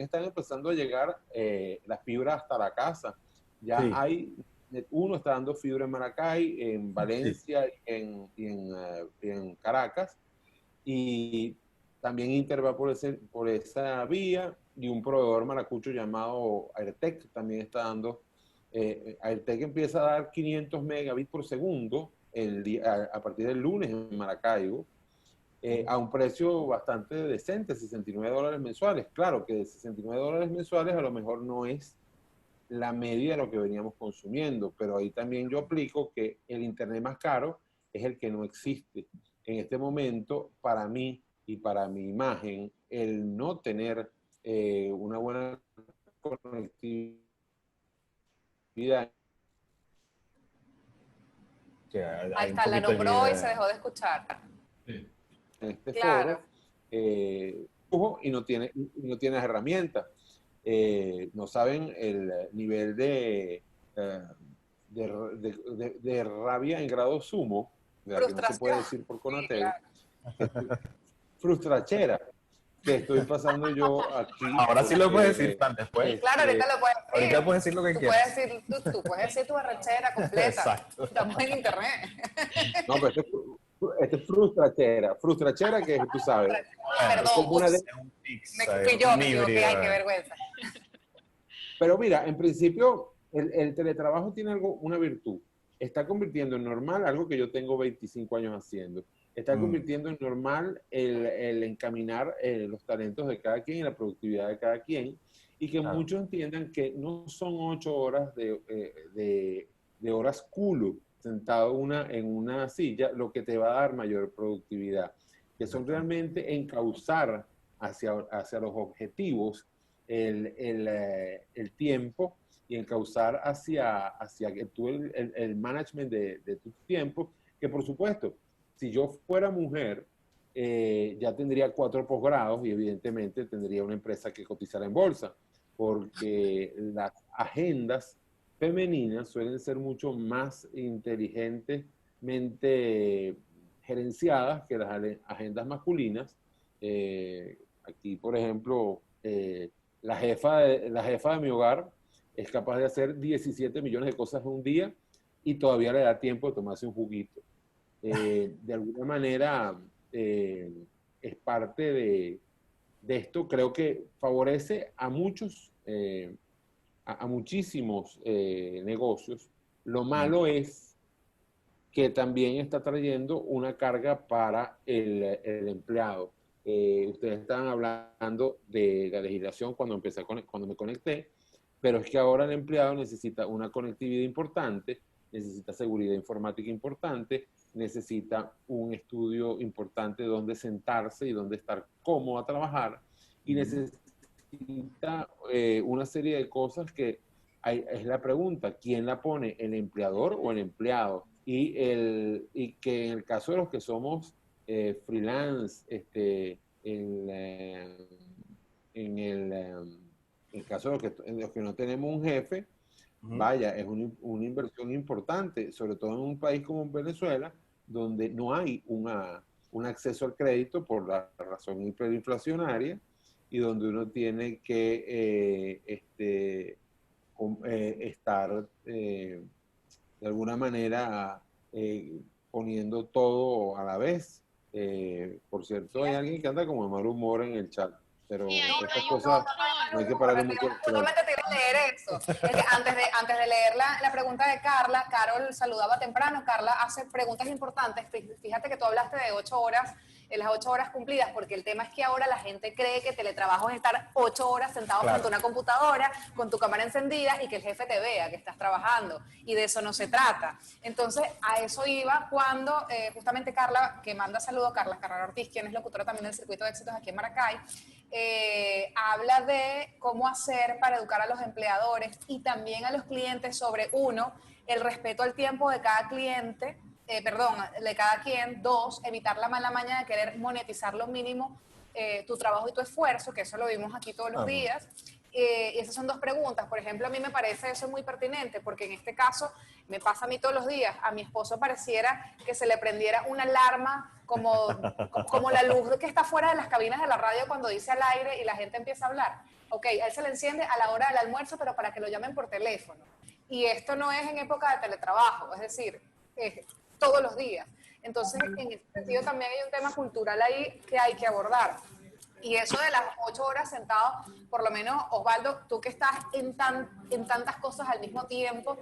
están empezando a llegar las fibras hasta la casa. Ya hay, uno está dando fibra en Maracay, en Valencia y en Caracas, y también Inter va por esa vía, y un proveedor maracucho llamado Airtec también está dando. Airtec empieza a dar 500 megabits por segundo a partir del lunes en Maracaibo, a un precio bastante decente, $69 mensuales. Claro que $69 mensuales a lo mejor no es la media de lo que veníamos consumiendo, pero ahí también yo aplico que el Internet más caro es el que no existe. En este momento, para mí y para mi imagen, el no tener una buena conectividad. Ahí está, la nombró y se dejó de escuchar. En este foro, y no tienes herramientas. No saben el nivel de rabia en grado sumo, de la que no se puede decir por Conatel, frustrachera, que estoy pasando yo aquí. Ahora sí lo puedes decir, Fran, después. Claro, ahorita lo puedes decir. Ahorita puedes decir lo que quieras. Tú puedes decir tu arrechera completa. Exacto. Estamos en internet. No, pero esto es frustrachera que tú sabes. Perdón, me equivoqué, ay, qué vergüenza. Pero mira, en principio, el teletrabajo tiene una virtud. Está convirtiendo en normal algo que yo tengo 25 años haciendo. Está convirtiendo en normal el encaminar los talentos de cada quien y la productividad de cada quien. y que muchos entiendan que no son 8 horas de horas culo sentado en una silla lo que te va a dar mayor productividad, que son realmente encauzar hacia los objetivos el tiempo y encauzar hacia el management de tu tiempo, que por supuesto, si yo fuera mujer, ya tendría 4 posgrados y evidentemente tendría una empresa que cotizara en bolsa, porque las agendas femeninas suelen ser mucho más inteligentemente gerenciadas que las agendas masculinas. Aquí, por ejemplo, la jefa de mi hogar es capaz de hacer 17 millones de cosas en un día y todavía le da tiempo de tomarse un juguito. De alguna manera, es parte de esto. Creo que favorece a muchos, a muchísimos negocios. Lo malo es que también está trayendo una carga para el empleado. Ustedes estaban hablando de la legislación cuando me conecté, pero es que ahora el empleado necesita una conectividad importante, necesita seguridad informática importante, necesita un estudio importante donde sentarse y donde estar cómodo a trabajar, y necesita una serie de cosas que es la pregunta: ¿quién la pone, el empleador o el empleado? Y que en el caso de los que somos freelance, en el caso de los que no tenemos un jefe, vaya, es una inversión importante, sobre todo en un país como Venezuela, donde no hay un acceso al crédito por la razón hiperinflacionaria, y donde uno tiene que estar de alguna manera poniendo todo a la vez. Por cierto, hay alguien que anda como de mal humor en el chat, pero estas cosas no hay que pararle mucho. Solamente te iba a leer eso. Es que antes de leer la pregunta de Carla, Carol saludaba temprano. Carla hace preguntas importantes. Fíjate que tú hablaste de 8 horas, las 8 horas cumplidas, porque el tema es que ahora la gente cree que teletrabajo es estar 8 horas sentado frente a una computadora con tu cámara encendida y que el jefe te vea que estás trabajando, y de eso no se trata. Entonces, a eso iba cuando justamente Carla, que manda saludos, Carla Carrera Ortiz, quien es locutora también del Circuito de Éxitos aquí en Maracay, habla de cómo hacer para educar a los empleadores y también a los clientes sobre, 1, el respeto al tiempo de cada cliente, de cada quien. 2, evitar la mala maña de querer monetizar lo mínimo tu trabajo y tu esfuerzo, que eso lo vimos aquí todos los días. Y esas son 2 preguntas. Por ejemplo, a mí me parece eso muy pertinente, porque en este caso me pasa a mí todos los días. A mi esposo pareciera que se le prendiera una alarma como la luz que está fuera de las cabinas de la radio cuando dice al aire y la gente empieza a hablar. Ok, a él se le enciende a la hora del almuerzo, pero para que lo llamen por teléfono. Y esto no es en época de teletrabajo, es decir, todos los días. Entonces, en ese sentido también hay un tema cultural ahí que hay que abordar. Y eso de las 8 horas sentado, por lo menos, Osvaldo, tú que estás en tantas cosas al mismo tiempo,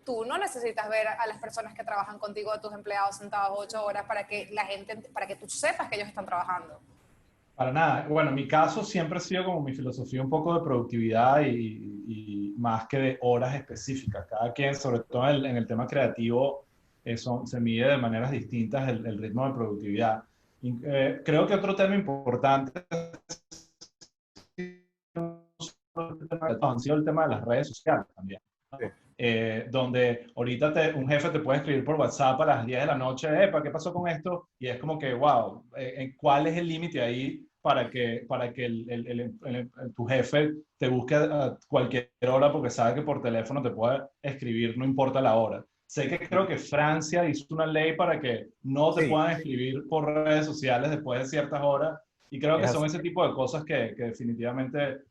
tú no necesitas ver a las personas que trabajan contigo, a tus empleados sentados 8 horas para que tú sepas que ellos están trabajando. Para nada. Bueno, en mi caso siempre ha sido como mi filosofía un poco de productividad y más que de horas específicas. Cada quien, sobre todo en el tema creativo, se mide de maneras distintas el ritmo de productividad. Creo que otro tema importante ha sido el tema de las redes sociales también, ¿no? Donde ahorita un jefe te puede escribir por WhatsApp a las 10 de la noche, ¿para qué pasó con esto? Y es como que, wow, ¿cuál es el límite ahí para que tu jefe te busque a cualquier hora porque sabe que por teléfono te puede escribir, no importa la hora? Sé que creo que Francia hizo una ley para que no te puedan escribir por redes sociales después de ciertas horas, y creo que son ese tipo de cosas que definitivamente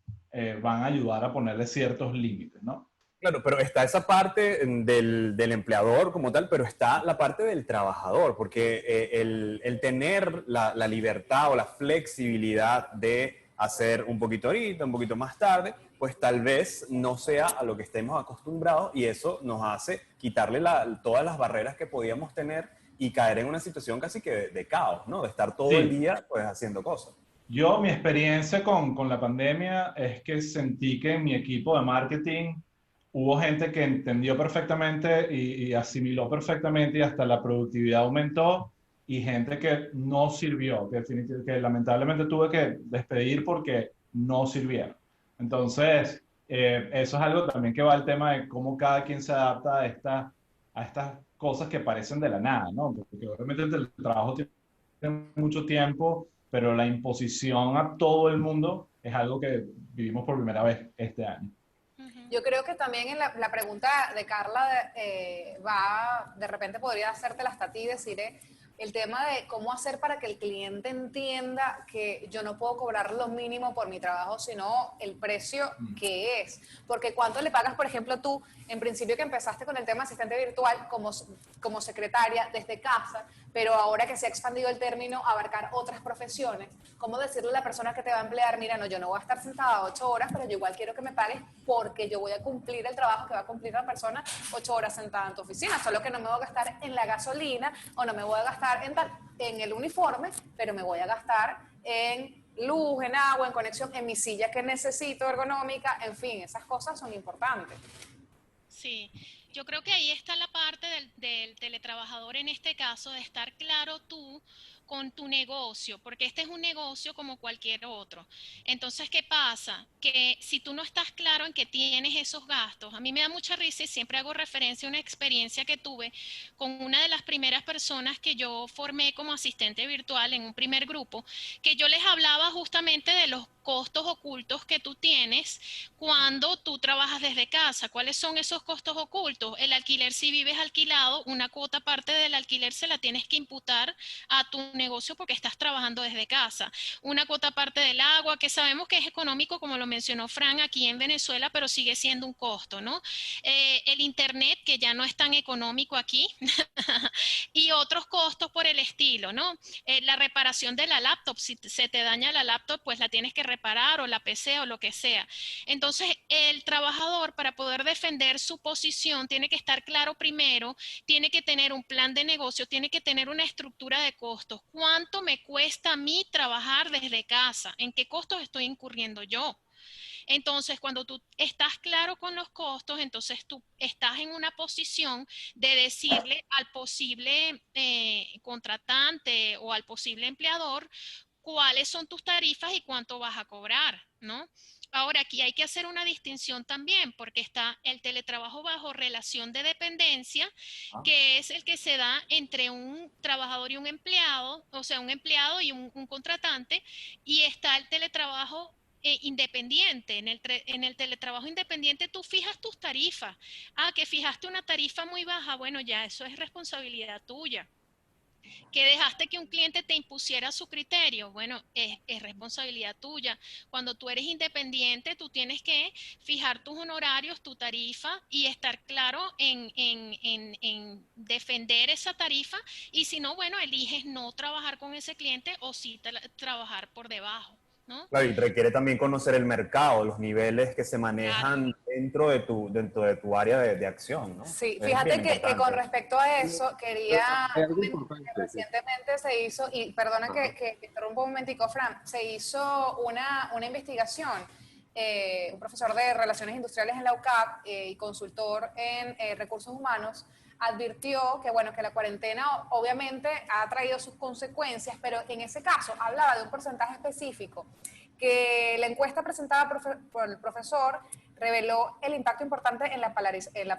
van a ayudar a ponerle ciertos límites, ¿no? Claro, pero está esa parte del empleador como tal, pero está la parte del trabajador, porque el tener la libertad o la flexibilidad de hacer un poquito ahorita, un poquito más tarde, pues tal vez no sea a lo que estemos acostumbrados, y eso nos hace quitarle todas las barreras que podíamos tener y caer en una situación casi que de caos, ¿no? De estar todo el día pues haciendo cosas. Mi experiencia con la pandemia es que sentí que en mi equipo de marketing hubo gente que entendió perfectamente y asimiló perfectamente y hasta la productividad aumentó, y gente que no sirvió, que lamentablemente tuve que despedir porque no sirvieron. Entonces, eso es algo también que va al tema de cómo cada quien se adapta a estas cosas que parecen de la nada, ¿no? Porque obviamente el trabajo tiene mucho tiempo, pero la imposición a todo el mundo es algo que vivimos por primera vez este año. Yo creo que también en la pregunta de Carla de repente podría hacértela hasta a ti, decir el tema de cómo hacer para que el cliente entienda que yo no puedo cobrar lo mínimo por mi trabajo, sino el precio que es. Porque ¿cuánto le pagas, por ejemplo, tú, en principio que empezaste con el tema asistente virtual como secretaria desde casa, pero ahora que se ha expandido el término, abarcar otras profesiones, ¿cómo decirle a la persona que te va a emplear, mira, no, yo no voy a estar sentada 8 horas, pero yo igual quiero que me pagues porque yo voy a cumplir el trabajo que va a cumplir la persona 8 horas sentada en tu oficina, solo que no me voy a gastar en la gasolina o no me voy a gastar en el uniforme, pero me voy a gastar en luz, en agua, en conexión, en mi silla que necesito ergonómica, en fin, esas cosas son importantes. Sí, yo creo que ahí está la parte del teletrabajador en este caso, de estar claro tú con tu negocio, porque este es un negocio como cualquier otro. Entonces, ¿qué pasa? Que si tú no estás claro en que tienes esos gastos, a mí me da mucha risa y siempre hago referencia a una experiencia que tuve con una de las primeras personas que yo formé como asistente virtual en un primer grupo, que yo les hablaba justamente de los costos ocultos que tú tienes cuando tú trabajas desde casa. ¿Cuáles son esos costos ocultos? El alquiler, si vives alquilado, una cuota parte del alquiler se la tienes que imputar a tu negocio porque estás trabajando desde casa. Una cuota parte del agua, que sabemos que es económico, como lo mencionó Fran, aquí en Venezuela, pero sigue siendo un costo, ¿no? El internet, que ya no es tan económico aquí, y otros costos por el estilo, ¿no? La reparación de la laptop, si se te daña la laptop, pues la tienes que reparar, o la PC o lo que sea. Entonces, el trabajador, para poder defender su posición, tiene que estar claro primero, tiene que tener un plan de negocio, tiene que tener una estructura de costos. ¿Cuánto me cuesta a mí trabajar desde casa? ¿En qué costos estoy incurriendo yo? Entonces, cuando tú estás claro con los costos, entonces tú estás en una posición de decirle al posible contratante o al posible empleador cuáles son tus tarifas y cuánto vas a cobrar, ¿no? Ahora, aquí hay que hacer una distinción también, porque está el teletrabajo bajo relación de dependencia, que es el que se da entre un trabajador y un empleado, o sea, un empleado y un contratante, y está el teletrabajo independiente. En el teletrabajo independiente tú fijas tus tarifas. Ah, que fijaste una tarifa muy baja, bueno, ya eso es responsabilidad tuya. Que dejaste que un cliente te impusiera su criterio, bueno, es responsabilidad tuya. Cuando tú eres independiente, tú tienes que fijar tus honorarios, tu tarifa, y estar claro en defender esa tarifa, y si no, bueno, eliges no trabajar con ese cliente o sí trabajar por debajo, ¿no? Claro, y requiere también conocer el mercado, los niveles que se manejan Claro. dentro de tu área de acción, ¿no? Sí, Es fíjate bien que con importante. respecto a eso, quería Hay algo comentar que importante. Sí. recientemente se hizo, y perdona Ajá. que interrumpa un momentico, Fran, se hizo una investigación, un profesor de Relaciones Industriales en la UCAP y consultor en recursos humanos, advirtió que, bueno, que la cuarentena obviamente ha traído sus consecuencias, pero en ese caso hablaba de un porcentaje específico, que la encuesta presentada por el profesor reveló el impacto importante en la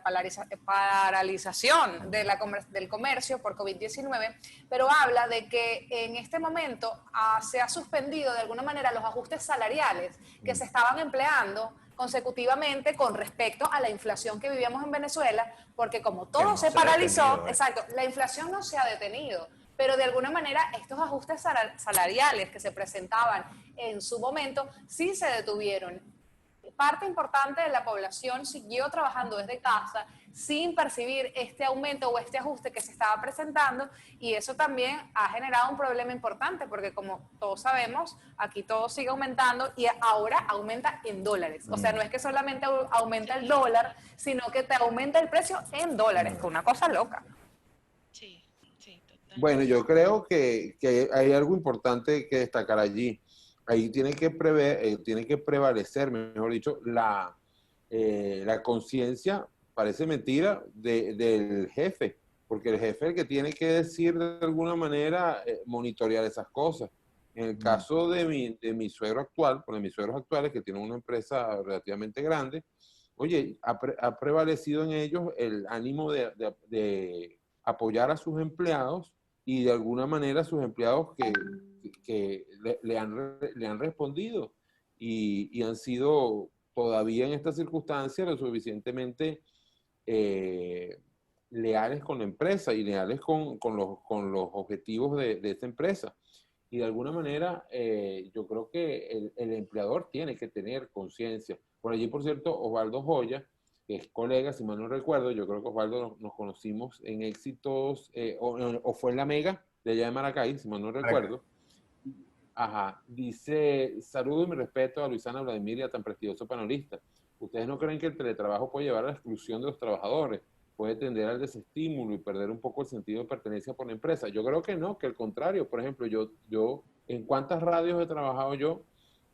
paralización del comercio por COVID-19, pero habla de que en este momento se ha suspendido de alguna manera los ajustes salariales que se estaban empleando consecutivamente con respecto a la inflación que vivíamos en Venezuela, porque como todo No se se ha paralizó, detenido, exacto, la inflación no se ha detenido, pero de alguna manera estos ajustes salariales que se presentaban en su momento sí se detuvieron. Parte importante de la población siguió trabajando desde casa sin percibir este aumento o este ajuste que se estaba presentando, y eso también ha generado un problema importante porque, como todos sabemos, aquí todo sigue aumentando y ahora aumenta en dólares. O sea, no es que solamente aumenta el dólar, sino que te aumenta el precio en dólares, que es una cosa loca. Sí, sí, totalmente. Bueno, yo creo que hay algo importante que destacar allí. ahí tiene que prevalecer, mejor dicho, la conciencia, parece mentira, del jefe, porque el jefe es el que tiene que decir de alguna manera, monitorear esas cosas. En el caso de mi suegro actual, de mis suegros actuales, que tienen una empresa relativamente grande, oye, ha prevalecido en ellos el ánimo de apoyar a sus empleados y de alguna manera sus empleados que le han respondido y han sido todavía en estas circunstancias lo suficientemente leales con la empresa y leales con los objetivos de esta empresa. Y de alguna manera, yo creo que el empleador tiene que tener conciencia. Por allí, por cierto, Osvaldo Joya, que es colega, si mal no recuerdo, yo creo que Osvaldo nos conocimos en Éxitos, o fue en la Mega de allá de Maracay, si mal no recuerdo. Ajá, dice, saludo y mi respeto a Luisana Vladimir y a tan prestigioso panelista. ¿Ustedes no creen que el teletrabajo puede llevar a la exclusión de los trabajadores? Puede tender al desestímulo y perder un poco el sentido de pertenencia por la empresa. Yo creo que no, que al contrario. Por ejemplo, yo ¿en cuántas radios he trabajado yo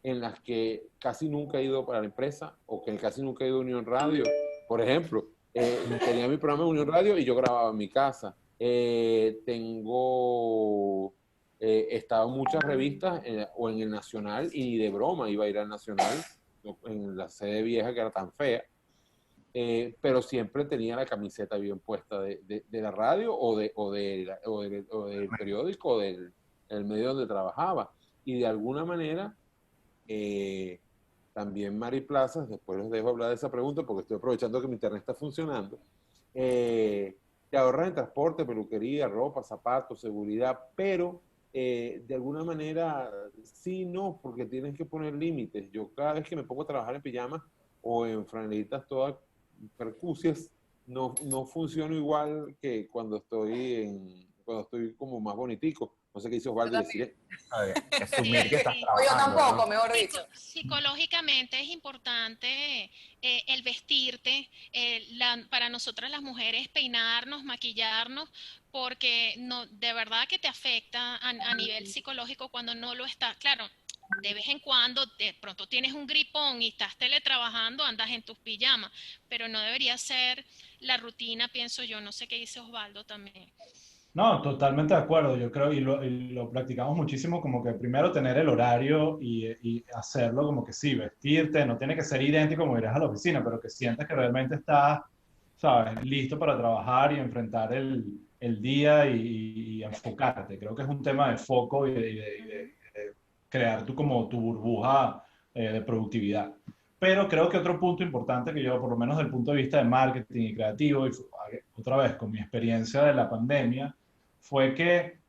en las que casi nunca he ido para la empresa o que casi nunca he ido a Unión Radio? Por ejemplo, tenía mi programa en Unión Radio y yo grababa en mi casa. He estado en muchas revistas o en el Nacional y de broma iba a ir al Nacional en la sede vieja que era tan fea. Pero siempre tenía la camiseta bien puesta de la radio o del periódico o del medio donde trabajaba. Y de alguna manera, también Mari Plazas, después les dejo hablar de esa pregunta porque estoy aprovechando que mi internet está funcionando, te ahorras en transporte, peluquería, ropa, zapatos, seguridad, pero de alguna manera sí, no, porque tienes que poner límites. Yo cada vez que me pongo a trabajar en pijamas o en franelitas todas percusias, no funciono igual que cuando estoy como más bonitico. No sé qué dice Osvaldo decir. Asumir que estás O yo trabajando, tampoco, ¿no? mejor dicho. Psicológicamente es importante el vestirte, para nosotras las mujeres peinarnos, maquillarnos, porque no, de verdad que te afecta a nivel psicológico cuando no lo estás. Claro, de vez en cuando, de pronto tienes un gripón y estás teletrabajando, andas en tus pijamas, pero no debería ser la rutina, pienso yo. No sé qué dice Osvaldo también. No, totalmente de acuerdo. Yo creo, y lo practicamos muchísimo, como que primero tener el horario y hacerlo como que sí, vestirte, no tiene que ser idéntico como irás a la oficina, pero que sientas que realmente estás, sabes, listo para trabajar y enfrentar el día y enfocarte. Creo que es un tema de foco y de crear como tu burbuja de productividad. Pero creo que otro punto importante que yo, por lo menos desde el punto de vista de marketing y creativo, y otra vez con mi experiencia de la pandemia, fue que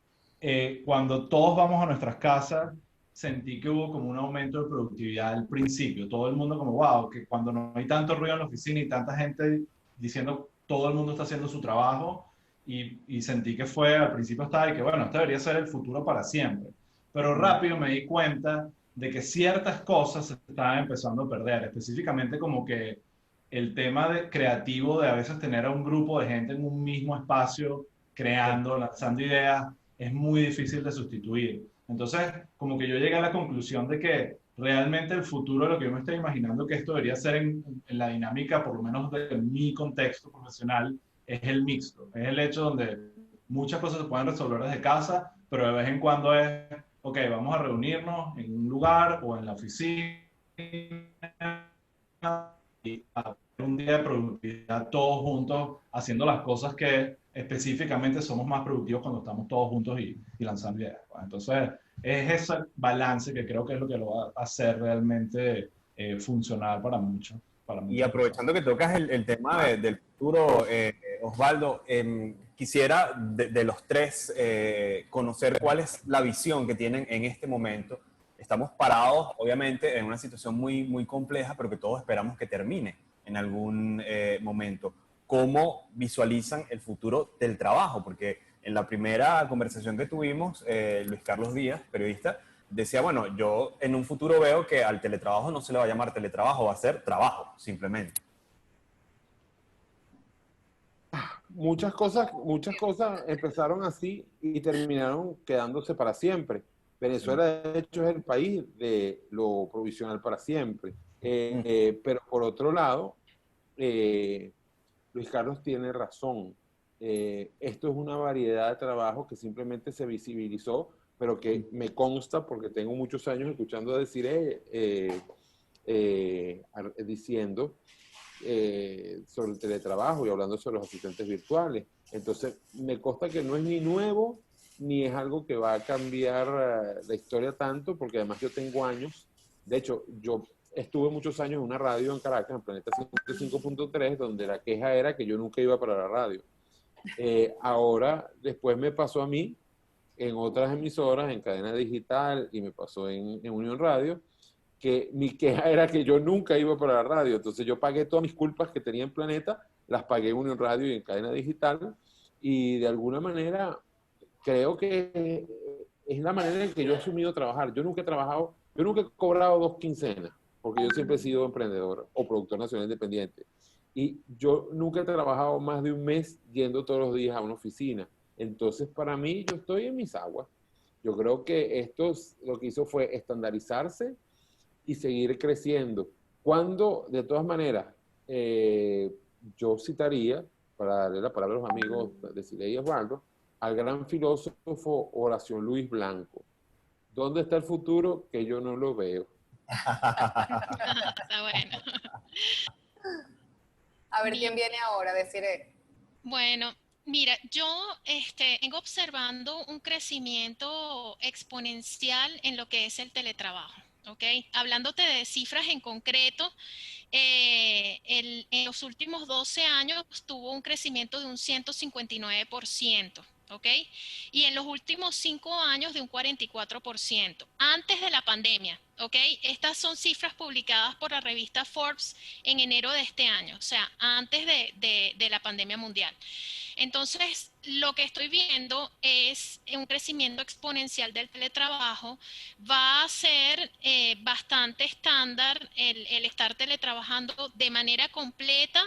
cuando todos vamos a nuestras casas, sentí que hubo como un aumento de productividad al principio. Todo el mundo como, wow, que cuando no hay tanto ruido en la oficina y tanta gente diciendo, todo el mundo está haciendo su trabajo, y sentí que fue, al principio estaba de que, bueno, esto debería ser el futuro para siempre. Pero rápido me di cuenta de que ciertas cosas se estaban empezando a perder, específicamente como que el tema de creativo de a veces tener a un grupo de gente en un mismo espacio creando, lanzando ideas, es muy difícil de sustituir. Entonces, como que yo llegué a la conclusión de que realmente el futuro de lo que yo me estoy imaginando que esto debería ser en la dinámica, por lo menos de mi contexto profesional, es el mixto. Es el hecho donde muchas cosas se pueden resolver desde casa, pero de vez en cuando es, ok, vamos a reunirnos en un lugar o en la oficina y a un día de productividad todos juntos haciendo las cosas que específicamente somos más productivos cuando estamos todos juntos y lanzando ideas. Entonces, es ese balance que creo que es lo que lo va a hacer realmente funcional para muchos. Y aprovechando que tocas el tema del futuro, Osvaldo, quisiera de los tres conocer cuál es la visión que tienen en este momento. Estamos parados, obviamente, en una situación muy, muy compleja, pero que todos esperamos que termine en algún momento. ¿Cómo visualizan el futuro del trabajo? Porque en la primera conversación que tuvimos, Luis Carlos Díaz, periodista, decía, bueno, yo en un futuro veo que al teletrabajo no se le va a llamar teletrabajo, va a ser trabajo, simplemente. Muchas cosas empezaron así y terminaron quedándose para siempre. Venezuela, de hecho, es el país de lo provisional para siempre. Pero por otro lado, Luis Carlos tiene razón. Esto es una variedad de trabajo que simplemente se visibilizó, pero que me consta, porque tengo muchos años escuchando a Desiree diciendo sobre el teletrabajo y hablando sobre los asistentes virtuales. Entonces, me consta que no es ni nuevo, ni es algo que va a cambiar la historia tanto, porque además yo tengo años. De hecho, yo estuve muchos años en una radio en Caracas, en Planeta 105.3, donde la queja era que yo nunca iba para la radio. Ahora, después me pasó a mí en otras emisoras, en cadena digital, y me pasó en Unión Radio, que mi queja era que yo nunca iba para la radio. Entonces yo pagué todas mis culpas que tenía en Planeta, las pagué en Unión Radio y en cadena digital, y de alguna manera creo que es la manera en que yo he asumido trabajar. Yo nunca he trabajado, yo nunca he cobrado 2 quincenas, porque yo siempre he sido emprendedor o productor nacional independiente. Y yo nunca he trabajado más de un mes yendo todos los días a una oficina. Entonces, para mí, yo estoy en mis aguas. Yo creo que esto lo que hizo fue estandarizarse y seguir creciendo. Cuando, de todas maneras, yo citaría, para darle la palabra a los amigos de Siley y Osvaldo, al gran filósofo Horacio Luis Blanco. ¿Dónde está el futuro? Que yo no lo veo. Está bueno. A ver quién viene ahora, deciré. Bueno, mira, yo vengo observando un crecimiento exponencial en lo que es el teletrabajo. ¿Ok? Hablándote de cifras en concreto, en los últimos 12 años tuvo un crecimiento de un 159%. ¿Ok? Y en los últimos 5 años de un 44%, antes de la pandemia. ¿Ok? Estas son cifras publicadas por la revista Forbes en enero de este año, o sea, antes de la pandemia mundial. Entonces, lo que estoy viendo es un crecimiento exponencial del teletrabajo. Va a ser bastante estándar el estar teletrabajando de manera completa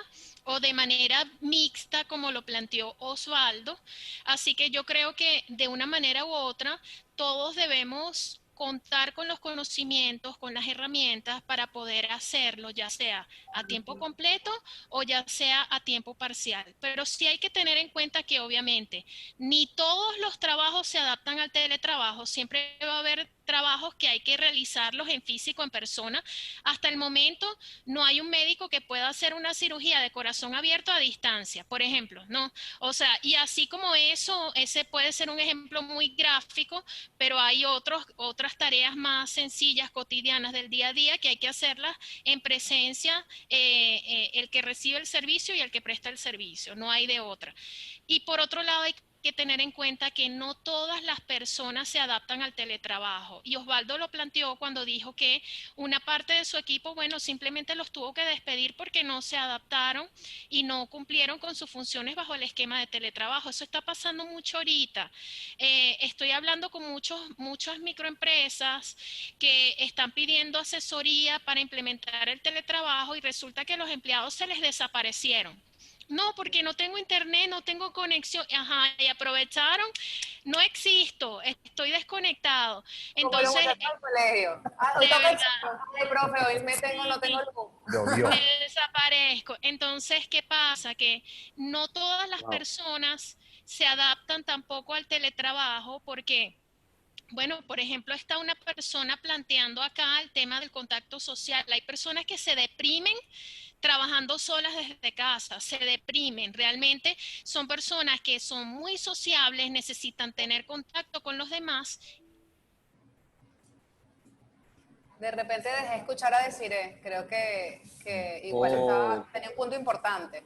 o de manera mixta, como lo planteó Osvaldo. Así que yo creo que de una manera u otra, todos debemos contar con los conocimientos, con las herramientas para poder hacerlo, ya sea a tiempo completo o ya sea a tiempo parcial. Pero sí hay que tener en cuenta que obviamente ni todos los trabajos se adaptan al teletrabajo, siempre va a haber trabajos que hay que realizarlos en físico, en persona. Hasta el momento no hay un médico que pueda hacer una cirugía de corazón abierto a distancia, por ejemplo, ¿no? O sea, y así como eso, ese puede ser un ejemplo muy gráfico, pero hay otras tareas más sencillas, cotidianas del día a día que hay que hacerlas en presencia, el que recibe el servicio y el que presta el servicio, no hay de otra. Y por otro lado hay que tener en cuenta que no todas las personas se adaptan al teletrabajo. Y Osvaldo lo planteó cuando dijo que una parte de su equipo, bueno, simplemente los tuvo que despedir porque no se adaptaron y no cumplieron con sus funciones bajo el esquema de teletrabajo. Eso está pasando mucho ahorita. Estoy hablando con muchas microempresas que están pidiendo asesoría para implementar el teletrabajo y resulta que los empleados se les desaparecieron. No, porque no tengo internet, no tengo conexión. Ajá, y aprovecharon. No existo, estoy desconectado. Entonces, como los del colegio. Hoy toca el profe, hoy no tengo luz. Me desaparezco. Entonces, ¿qué pasa? Que no todas las personas se adaptan tampoco al teletrabajo porque... Bueno, por ejemplo, está una persona planteando acá el tema del contacto social. Hay personas que se deprimen trabajando solas desde casa, se deprimen. Realmente son personas que son muy sociables, necesitan tener contacto con los demás. De repente dejé escuchar a Desiree. Creo que igual tenía un punto importante.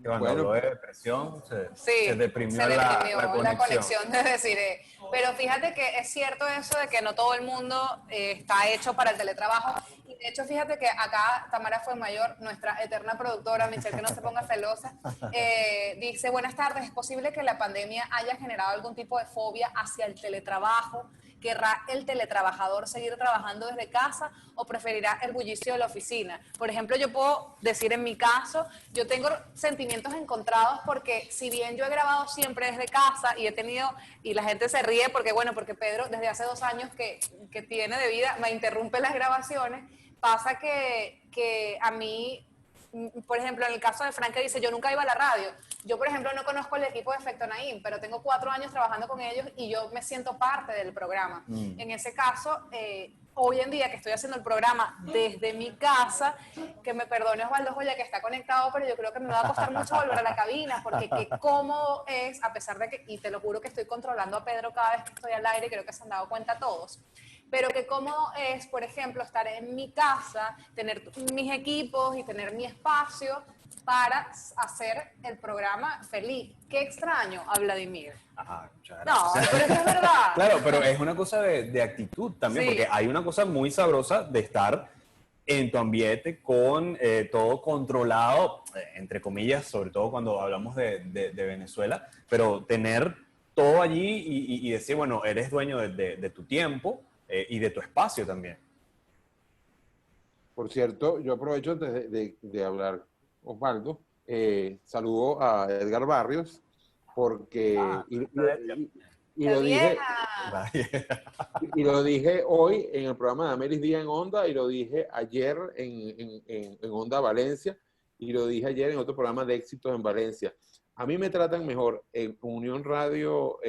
Cuando habló de depresión, se deprimió la conexión de Desiree. Pero fíjate que es cierto eso de que no todo el mundo está hecho para el teletrabajo. Y de hecho, fíjate que acá Tamara Fuenmayor, nuestra eterna productora, Michelle, que no se ponga celosa, dice, buenas tardes, ¿es posible que la pandemia haya generado algún tipo de fobia hacia el teletrabajo? ¿Querrá el teletrabajador seguir trabajando desde casa o preferirá el bullicio de la oficina? Por ejemplo, yo puedo decir en mi caso, yo tengo sentimientos encontrados porque si bien yo he grabado siempre desde casa y he tenido, y la gente se ríe porque, bueno, porque Pedro desde hace 2 años que tiene de vida me interrumpe las grabaciones, pasa que a mí, por ejemplo, en el caso de Frank que dice, yo nunca iba a la radio. Yo, por ejemplo, no conozco el equipo de Efecto Naim, pero tengo 4 años trabajando con ellos y yo me siento parte del programa. En ese caso, hoy en día que estoy haciendo el programa desde mi casa, que me perdone Osvaldo Joya que está conectado, pero yo creo que me va a costar mucho volver a la cabina, porque qué cómodo es, a pesar de que, y te lo juro que estoy controlando a Pedro cada vez que estoy al aire, creo que se han dado cuenta todos, pero qué cómodo es, por ejemplo, estar en mi casa, tener mis equipos y tener mi espacio para hacer el programa feliz. Qué extraño a Vladimir. Ajá, muchas No, gracias. pero es verdad. Claro, pero es una cosa de actitud también, Sí. porque hay una cosa muy sabrosa de estar en tu ambiente con todo controlado, entre comillas, sobre todo cuando hablamos de Venezuela, pero tener todo allí y decir, bueno, eres dueño de tu tiempo y de tu espacio también. Por cierto, yo aprovecho antes de hablar, Osvaldo, saludo a Edgar Barrios, porque, y lo dije hoy en el programa de Amelis Día en Onda, y lo dije ayer en Onda Valencia, y lo dije ayer en otro programa de éxitos en Valencia. A mí me tratan mejor en Unión Radio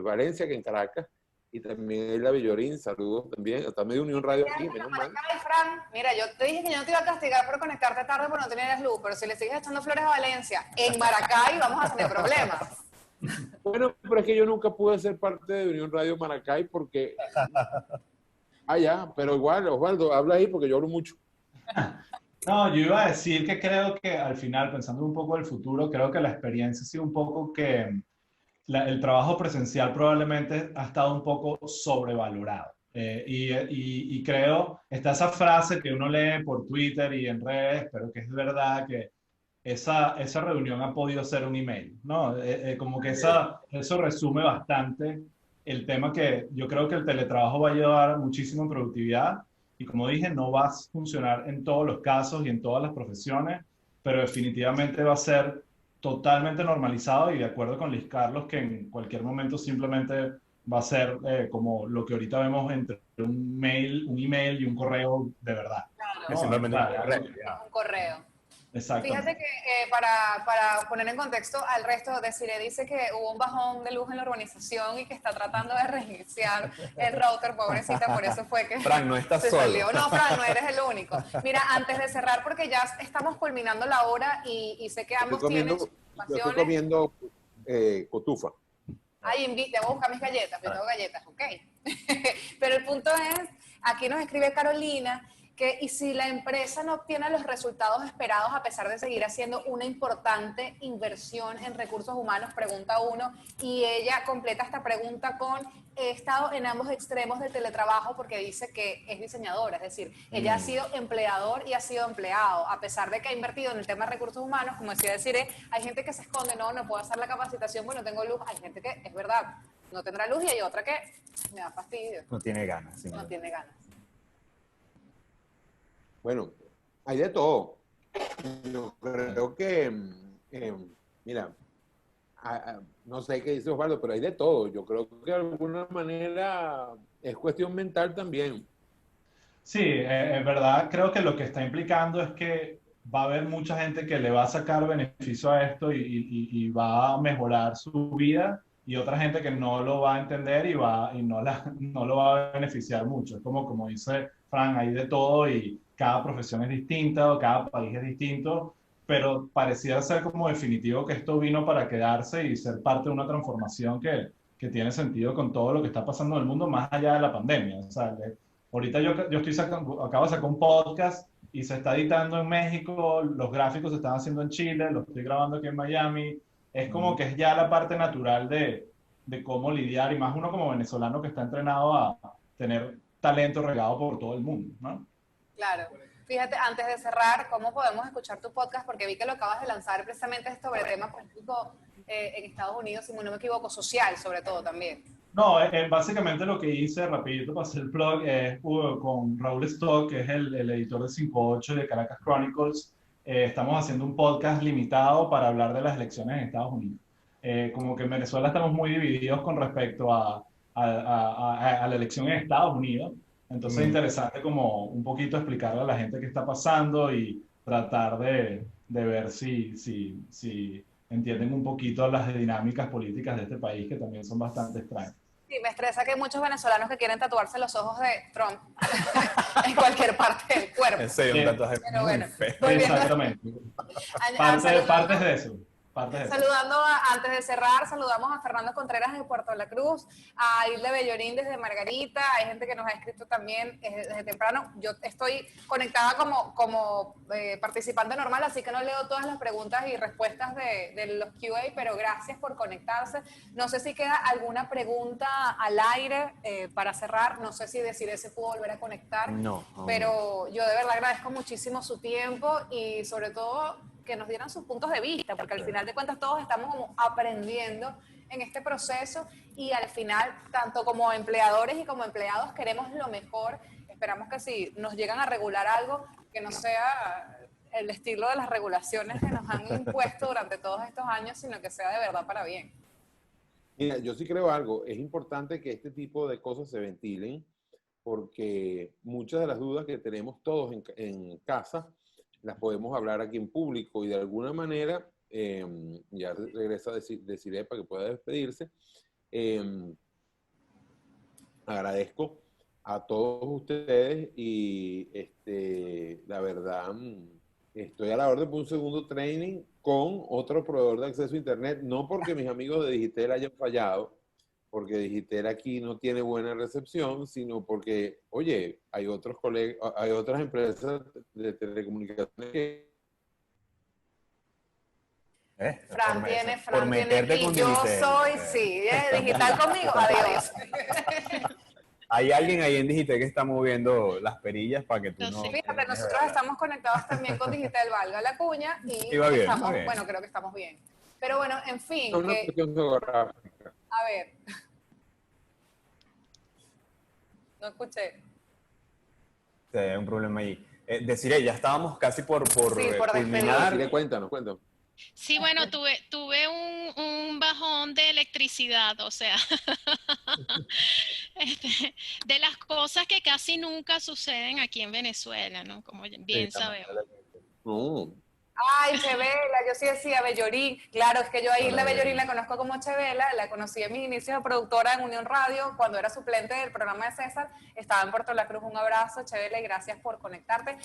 Valencia que en Caracas, y también Elda Villorín, saludos también, también de Unión Radio aquí, menos mal. Fran, mira, yo te dije que yo no te iba a castigar por conectarte tarde por no tener luz, pero si le sigues echando flores a Valencia, en Maracay vamos a tener problemas. Bueno, pero es que yo nunca pude ser parte de Unión Radio Maracay porque... Ah, ya, pero igual, Osvaldo, habla ahí porque yo hablo mucho. No, yo iba a decir que creo que al final, pensando un poco en el futuro, creo que la experiencia ha sido un poco que el trabajo presencial probablemente ha estado un poco sobrevalorado. Y creo, está esa frase que uno lee por Twitter y en redes, pero que es verdad que esa reunión ha podido ser un email, ¿no? Como que eso resume bastante el tema, que yo creo que el teletrabajo va a ayudar muchísimo en productividad y, como dije, no va a funcionar en todos los casos y en todas las profesiones, pero definitivamente va a ser totalmente normalizado, y de acuerdo con Luis Carlos, que en cualquier momento simplemente va a ser como lo que ahorita vemos entre un email y un correo de verdad. Claro, ¿No? Simplemente un correo. Exacto. Fíjate que para poner en contexto al resto, Desiree dice que hubo un bajón de luz en la urbanización y que está tratando de reiniciar el router, pobrecita, por eso fue que Fran, no estás se solo. salió. No, Fran, no eres el único. Mira, antes de cerrar, porque ya estamos culminando la hora y sé que ambos tienen Yo estoy comiendo cotufa. Ay, te voy a buscar mis galletas, yo tengo galletas, ok. Pero el punto es, aquí nos escribe Carolina, que y si la empresa no obtiene los resultados esperados a pesar de seguir haciendo una importante inversión en recursos humanos, pregunta uno, y ella completa esta pregunta con, he estado en ambos extremos del teletrabajo, porque dice que es diseñadora, es decir, ella ha sido empleador y ha sido empleado, a pesar de que ha invertido en el tema de recursos humanos, como decía Desiree, hay gente que se esconde, no puedo hacer la capacitación, bueno, tengo luz, hay gente que, es verdad, no tendrá luz, y hay otra que me da fastidio. No tiene ganas. No tiene ganas. Bueno, hay de todo. Yo creo que, mira, no sé qué dice Osvaldo, pero hay de todo. Yo creo que de alguna manera es cuestión mental también. Sí, es verdad. Creo que lo que está implicando es que va a haber mucha gente que le va a sacar beneficio a esto y va a mejorar su vida, y otra gente que no lo va a entender y no lo va a beneficiar mucho. Es como dice Fran, hay de todo y cada profesión es distinta o cada país es distinto, pero pareciera ser como definitivo que esto vino para quedarse y ser parte de una transformación que tiene sentido con todo lo que está pasando en el mundo más allá de la academia. O sea, ahorita yo acabo de sacar un podcast y se está editando en México, los gráficos se están haciendo en Chile, lo estoy grabando aquí en Miami. Es como que es ya la parte natural de cómo lidiar, y más uno como venezolano que está entrenado a tener talento regado por todo el mundo, ¿no? Claro. Fíjate, antes de cerrar, ¿cómo podemos escuchar tu podcast? Porque vi que lo acabas de lanzar precisamente sobre temas políticos en Estados Unidos, si no me equivoco, social sobre todo también. No, básicamente lo que hice, rapidito para hacer el blog, es con Raúl Stock, que es el editor de 58 de Caracas Chronicles. Estamos haciendo un podcast limitado para hablar de las elecciones en Estados Unidos. Como que en Venezuela estamos muy divididos con respecto a la elección en Estados Unidos. Entonces es interesante como un poquito explicarle a la gente qué está pasando y tratar de ver si entienden un poquito las dinámicas políticas de este país, que también son bastante extrañas. Sí, me estresa que hay muchos venezolanos que quieren tatuarse los ojos de Trump en cualquier parte del cuerpo. Ese es un tatuaje Pero bueno, feo. Exactamente. Partes de eso. Saludando, antes de cerrar, saludamos a Fernando Contreras de Puerto La Cruz, a Hilde Bellorín desde Margarita, hay gente que nos ha escrito también desde temprano. Yo estoy conectada como participante normal, así que no leo todas las preguntas y respuestas de los Q&A, pero gracias por conectarse. No sé si queda alguna pregunta al aire para cerrar, no sé si Desiree se pudo volver a conectar, pero yo de verdad agradezco muchísimo su tiempo y sobre todo que nos dieran sus puntos de vista, porque al final de cuentas todos estamos como aprendiendo en este proceso y al final, tanto como empleadores y como empleados, queremos lo mejor. Esperamos que si nos llegan a regular algo, que no sea el estilo de las regulaciones que nos han impuesto durante todos estos años, sino que sea de verdad para bien. Mira, yo sí creo algo, es importante que este tipo de cosas se ventilen, porque muchas de las dudas que tenemos todos en casa, las podemos hablar aquí en público y de alguna manera, ya regresa Desiree para que pueda despedirse, agradezco a todos ustedes y la verdad estoy a la orden por un segundo training con otro proveedor de acceso a internet, no porque mis amigos de Digitel hayan fallado, porque Digitel aquí no tiene buena recepción, sino porque, oye, hay otros colegas, hay otras empresas de telecomunicaciones que... Fran tiene aquí, yo soy, digital conmigo, adiós. Hay alguien ahí en Digitel que está moviendo las perillas para que tú no... Fíjate, nosotros estamos conectados también con Digitel, valga la cuña, y va bien, estamos, va bien. bueno, creo que estamos bien. Pero bueno, en fin. Es una cuestión geográfica. A ver. No escuché. Sí, hay un problema ahí. Desiree, ya estábamos casi por culminar. Desiree, cuéntanos. Sí, bueno, tuve un bajón de electricidad, o sea, de las cosas que casi nunca suceden aquí en Venezuela, ¿no? Como bien sabemos. Ay, Chevela, yo sí decía Bellorín. Claro, es que yo ahí la Bellorín la conozco como Chevela, la conocí en mis inicios de productora en Unión Radio, cuando era suplente del programa de César, estaba en Puerto La Cruz. Un abrazo, Chevela, y gracias por conectarte.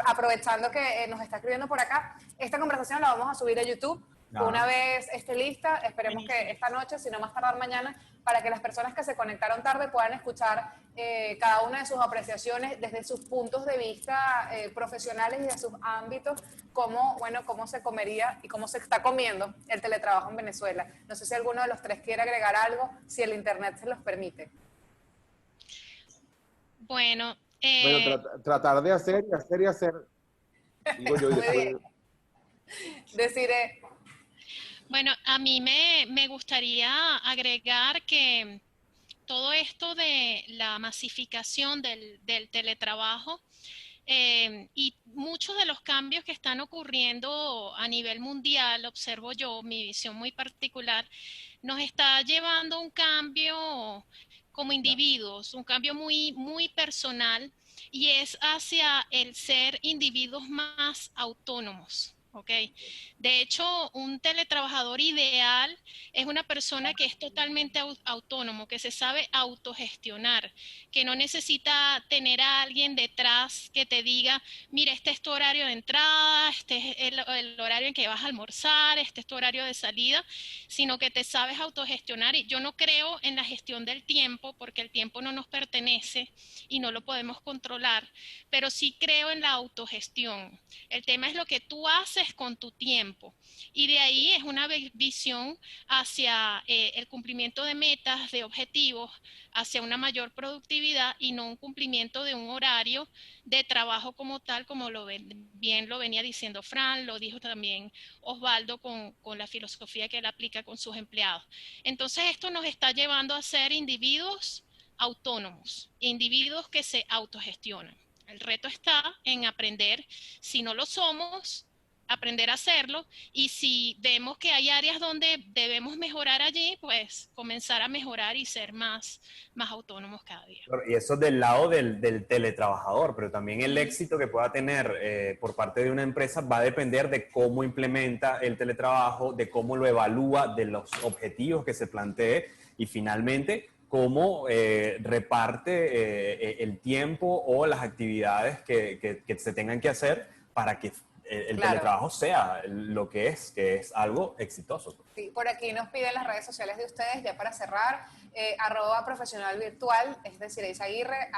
Aprovechando que nos está escribiendo por acá, esta conversación la vamos a subir a YouTube. Una vez esté lista, esperemos que esta noche, si no más tardar mañana, para que las personas que se conectaron tarde puedan escuchar cada una de sus apreciaciones desde sus puntos de vista profesionales y de sus ámbitos, cómo se comería y cómo se está comiendo el teletrabajo en Venezuela. No sé si alguno de los tres quiere agregar algo, si el internet se los permite. Bueno, tratar de hacer y hacer. Digo yo, muy bien. Desiree. Bueno, a mí me gustaría agregar que todo esto de la masificación del teletrabajo y muchos de los cambios que están ocurriendo a nivel mundial, observo yo, mi visión muy particular, nos está llevando a un cambio como individuos, un cambio muy, muy personal, y es hacia el ser individuos más autónomos. Okay. De hecho, un teletrabajador ideal es una persona que es totalmente autónomo, que se sabe autogestionar, que no necesita tener a alguien detrás que te diga, mira, este es tu horario de entrada, este es el horario en que vas a almorzar, este es tu horario de salida, sino que te sabes autogestionar. Y yo no creo en la gestión del tiempo, porque el tiempo no nos pertenece y no lo podemos controlar, pero sí creo en la autogestión. El tema es lo que tú haces con tu tiempo. tiempo. Y de ahí es una visión hacia el cumplimiento de metas, de objetivos, hacia una mayor productividad y no un cumplimiento de un horario de trabajo como tal, como bien lo venía diciendo Fran, lo dijo también Osvaldo con la filosofía que él aplica con sus empleados. Entonces esto nos está llevando a ser individuos autónomos, individuos que se autogestionan. El reto está en aprender, si no lo somos, aprender a hacerlo, y si vemos que hay áreas donde debemos mejorar allí, pues comenzar a mejorar y ser más autónomos cada día. Y eso del lado del teletrabajador, pero también el éxito que pueda tener por parte de una empresa va a depender de cómo implementa el teletrabajo, de cómo lo evalúa, de los objetivos que se plantee y finalmente cómo reparte el tiempo o las actividades que se tengan que hacer para que el teletrabajo sea lo que es algo exitoso. Sí, por aquí nos piden las redes sociales de ustedes, ya para cerrar, @profesional virtual, es decir, Isaguirre,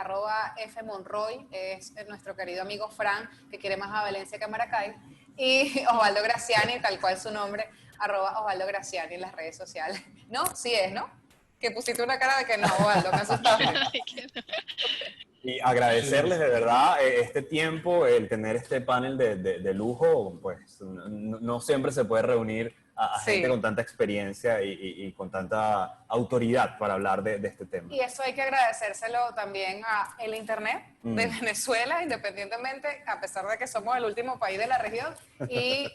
@fmonroy, es nuestro querido amigo Fran, que quiere más a Valencia que a Maracay, y Osvaldo Graciani, tal cual su nombre, @Osvaldo Graciani en las redes sociales. ¿No? Sí es, ¿no? Que pusiste una cara de que no, Osvaldo, me asustaste. Y agradecerles de verdad este tiempo, el tener este panel de lujo, pues no siempre se puede reunir a gente con tanta experiencia y con tanta autoridad para hablar de este tema. Y eso hay que agradecérselo también a el Internet de Venezuela, independientemente, a pesar de que somos el último país de la región, y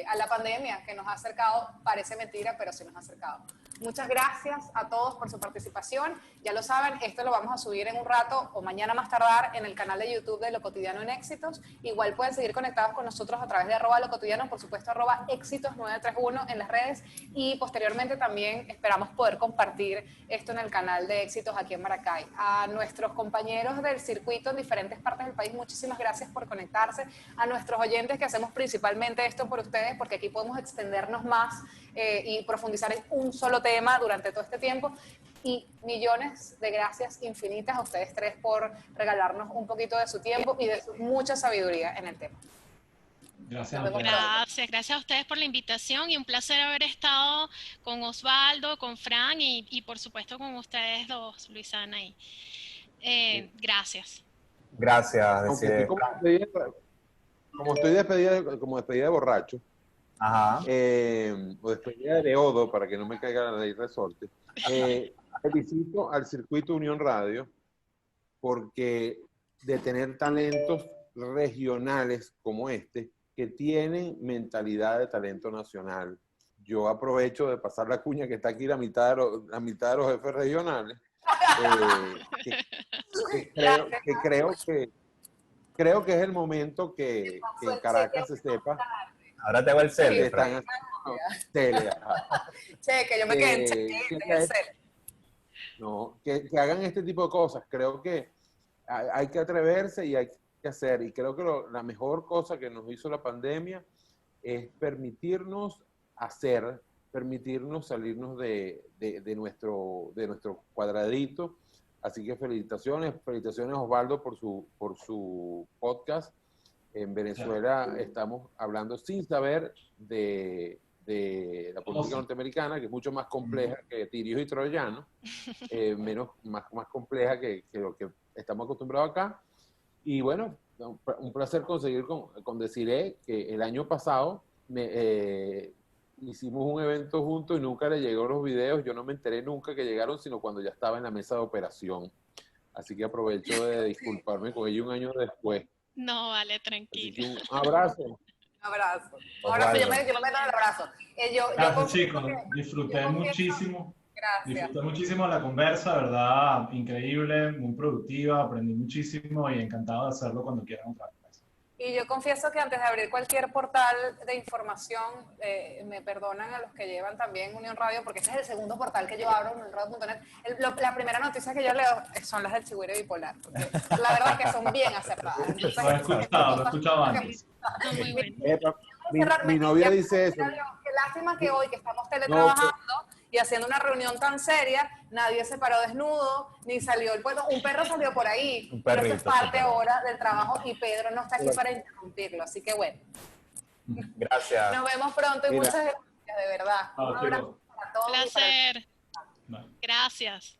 a la pandemia que nos ha acercado, parece mentira, pero sí nos ha acercado. Muchas gracias a todos por su participación. Ya lo saben, esto lo vamos a subir en un rato o mañana más tardar en el canal de YouTube de Lo Cotidiano en Éxitos. Igual pueden seguir conectados con nosotros a través de @locotidiano, por supuesto @éxitos931 en las redes, y posteriormente también esperamos poder compartir esto en el canal de Éxitos aquí en Maracay. A nuestros compañeros del circuito en diferentes partes del país, muchísimas gracias por conectarse. A nuestros oyentes, que hacemos principalmente esto por ustedes, porque aquí podemos extendernos más y profundizar en un solo tema durante todo este tiempo. Y millones de gracias infinitas a ustedes tres por regalarnos un poquito de su tiempo y de su mucha sabiduría en el tema. Gracias a ustedes por la invitación y un placer haber estado con Osvaldo, con Fran y por supuesto con ustedes dos, Luisana. Gracias. Gracias. Como estoy despedida de borracho, o despedida de Odo, para que no me caiga la ley resorte, felicito al Circuito Unión Radio porque de tener talentos regionales como este, que tienen mentalidad de talento nacional. Yo aprovecho de pasar la cuña que está aquí la mitad de los jefes regionales, creo que es el momento que en Caracas se sepa. Ahora te hago el cele. Cheque, yo me quedé en cele. No, que hagan este tipo de cosas. Creo que hay que atreverse y hay que hacer. Y creo que la mejor cosa que nos hizo la pandemia es permitirnos hacer, permitirnos salirnos de nuestro cuadradito. Así que felicitaciones Osvaldo por su podcast. En Venezuela estamos hablando sin saber de la política norteamericana, que es mucho más compleja que Tirios y Troyanos, más compleja que lo que estamos acostumbrados acá. Y bueno, un placer conseguir con Desiree, que el año pasado hicimos un evento juntos y nunca le llegó los videos. Yo no me enteré nunca que llegaron, sino cuando ya estaba en la mesa de operación. Así que aprovecho de disculparme con ella un año después. No, vale, tranquilo. Un abrazo. Un abrazo. Un abrazo, yo me meto en el abrazo. Gracias, chicos. Disfruté muchísimo. Gracias. Disfruté muchísimo la conversa, ¿verdad? Increíble, muy productiva, aprendí muchísimo y encantado de hacerlo cuando quieran otra vez. Y yo confieso que antes de abrir cualquier portal de información, me perdonan a los que llevan también Unión Radio, porque este es el segundo portal que yo abro, unionradio.net. La primera noticia que yo leo son las del Chigüire Bipolar, porque la verdad es que son bien acertadas. Entonces, lo he escuchado antes. Mi novia dice eso. Qué lástima que hoy que estamos teletrabajando y haciendo una reunión tan seria, nadie se paró desnudo, ni salió el pueblo. Un perro salió por ahí, pero eso es parte ahora del trabajo y Pedro no está aquí para interrumpirlo, así que bueno. Gracias. Nos vemos pronto y Mira. muchas gracias, de verdad. Un abrazo para todos. Placer. Gracias.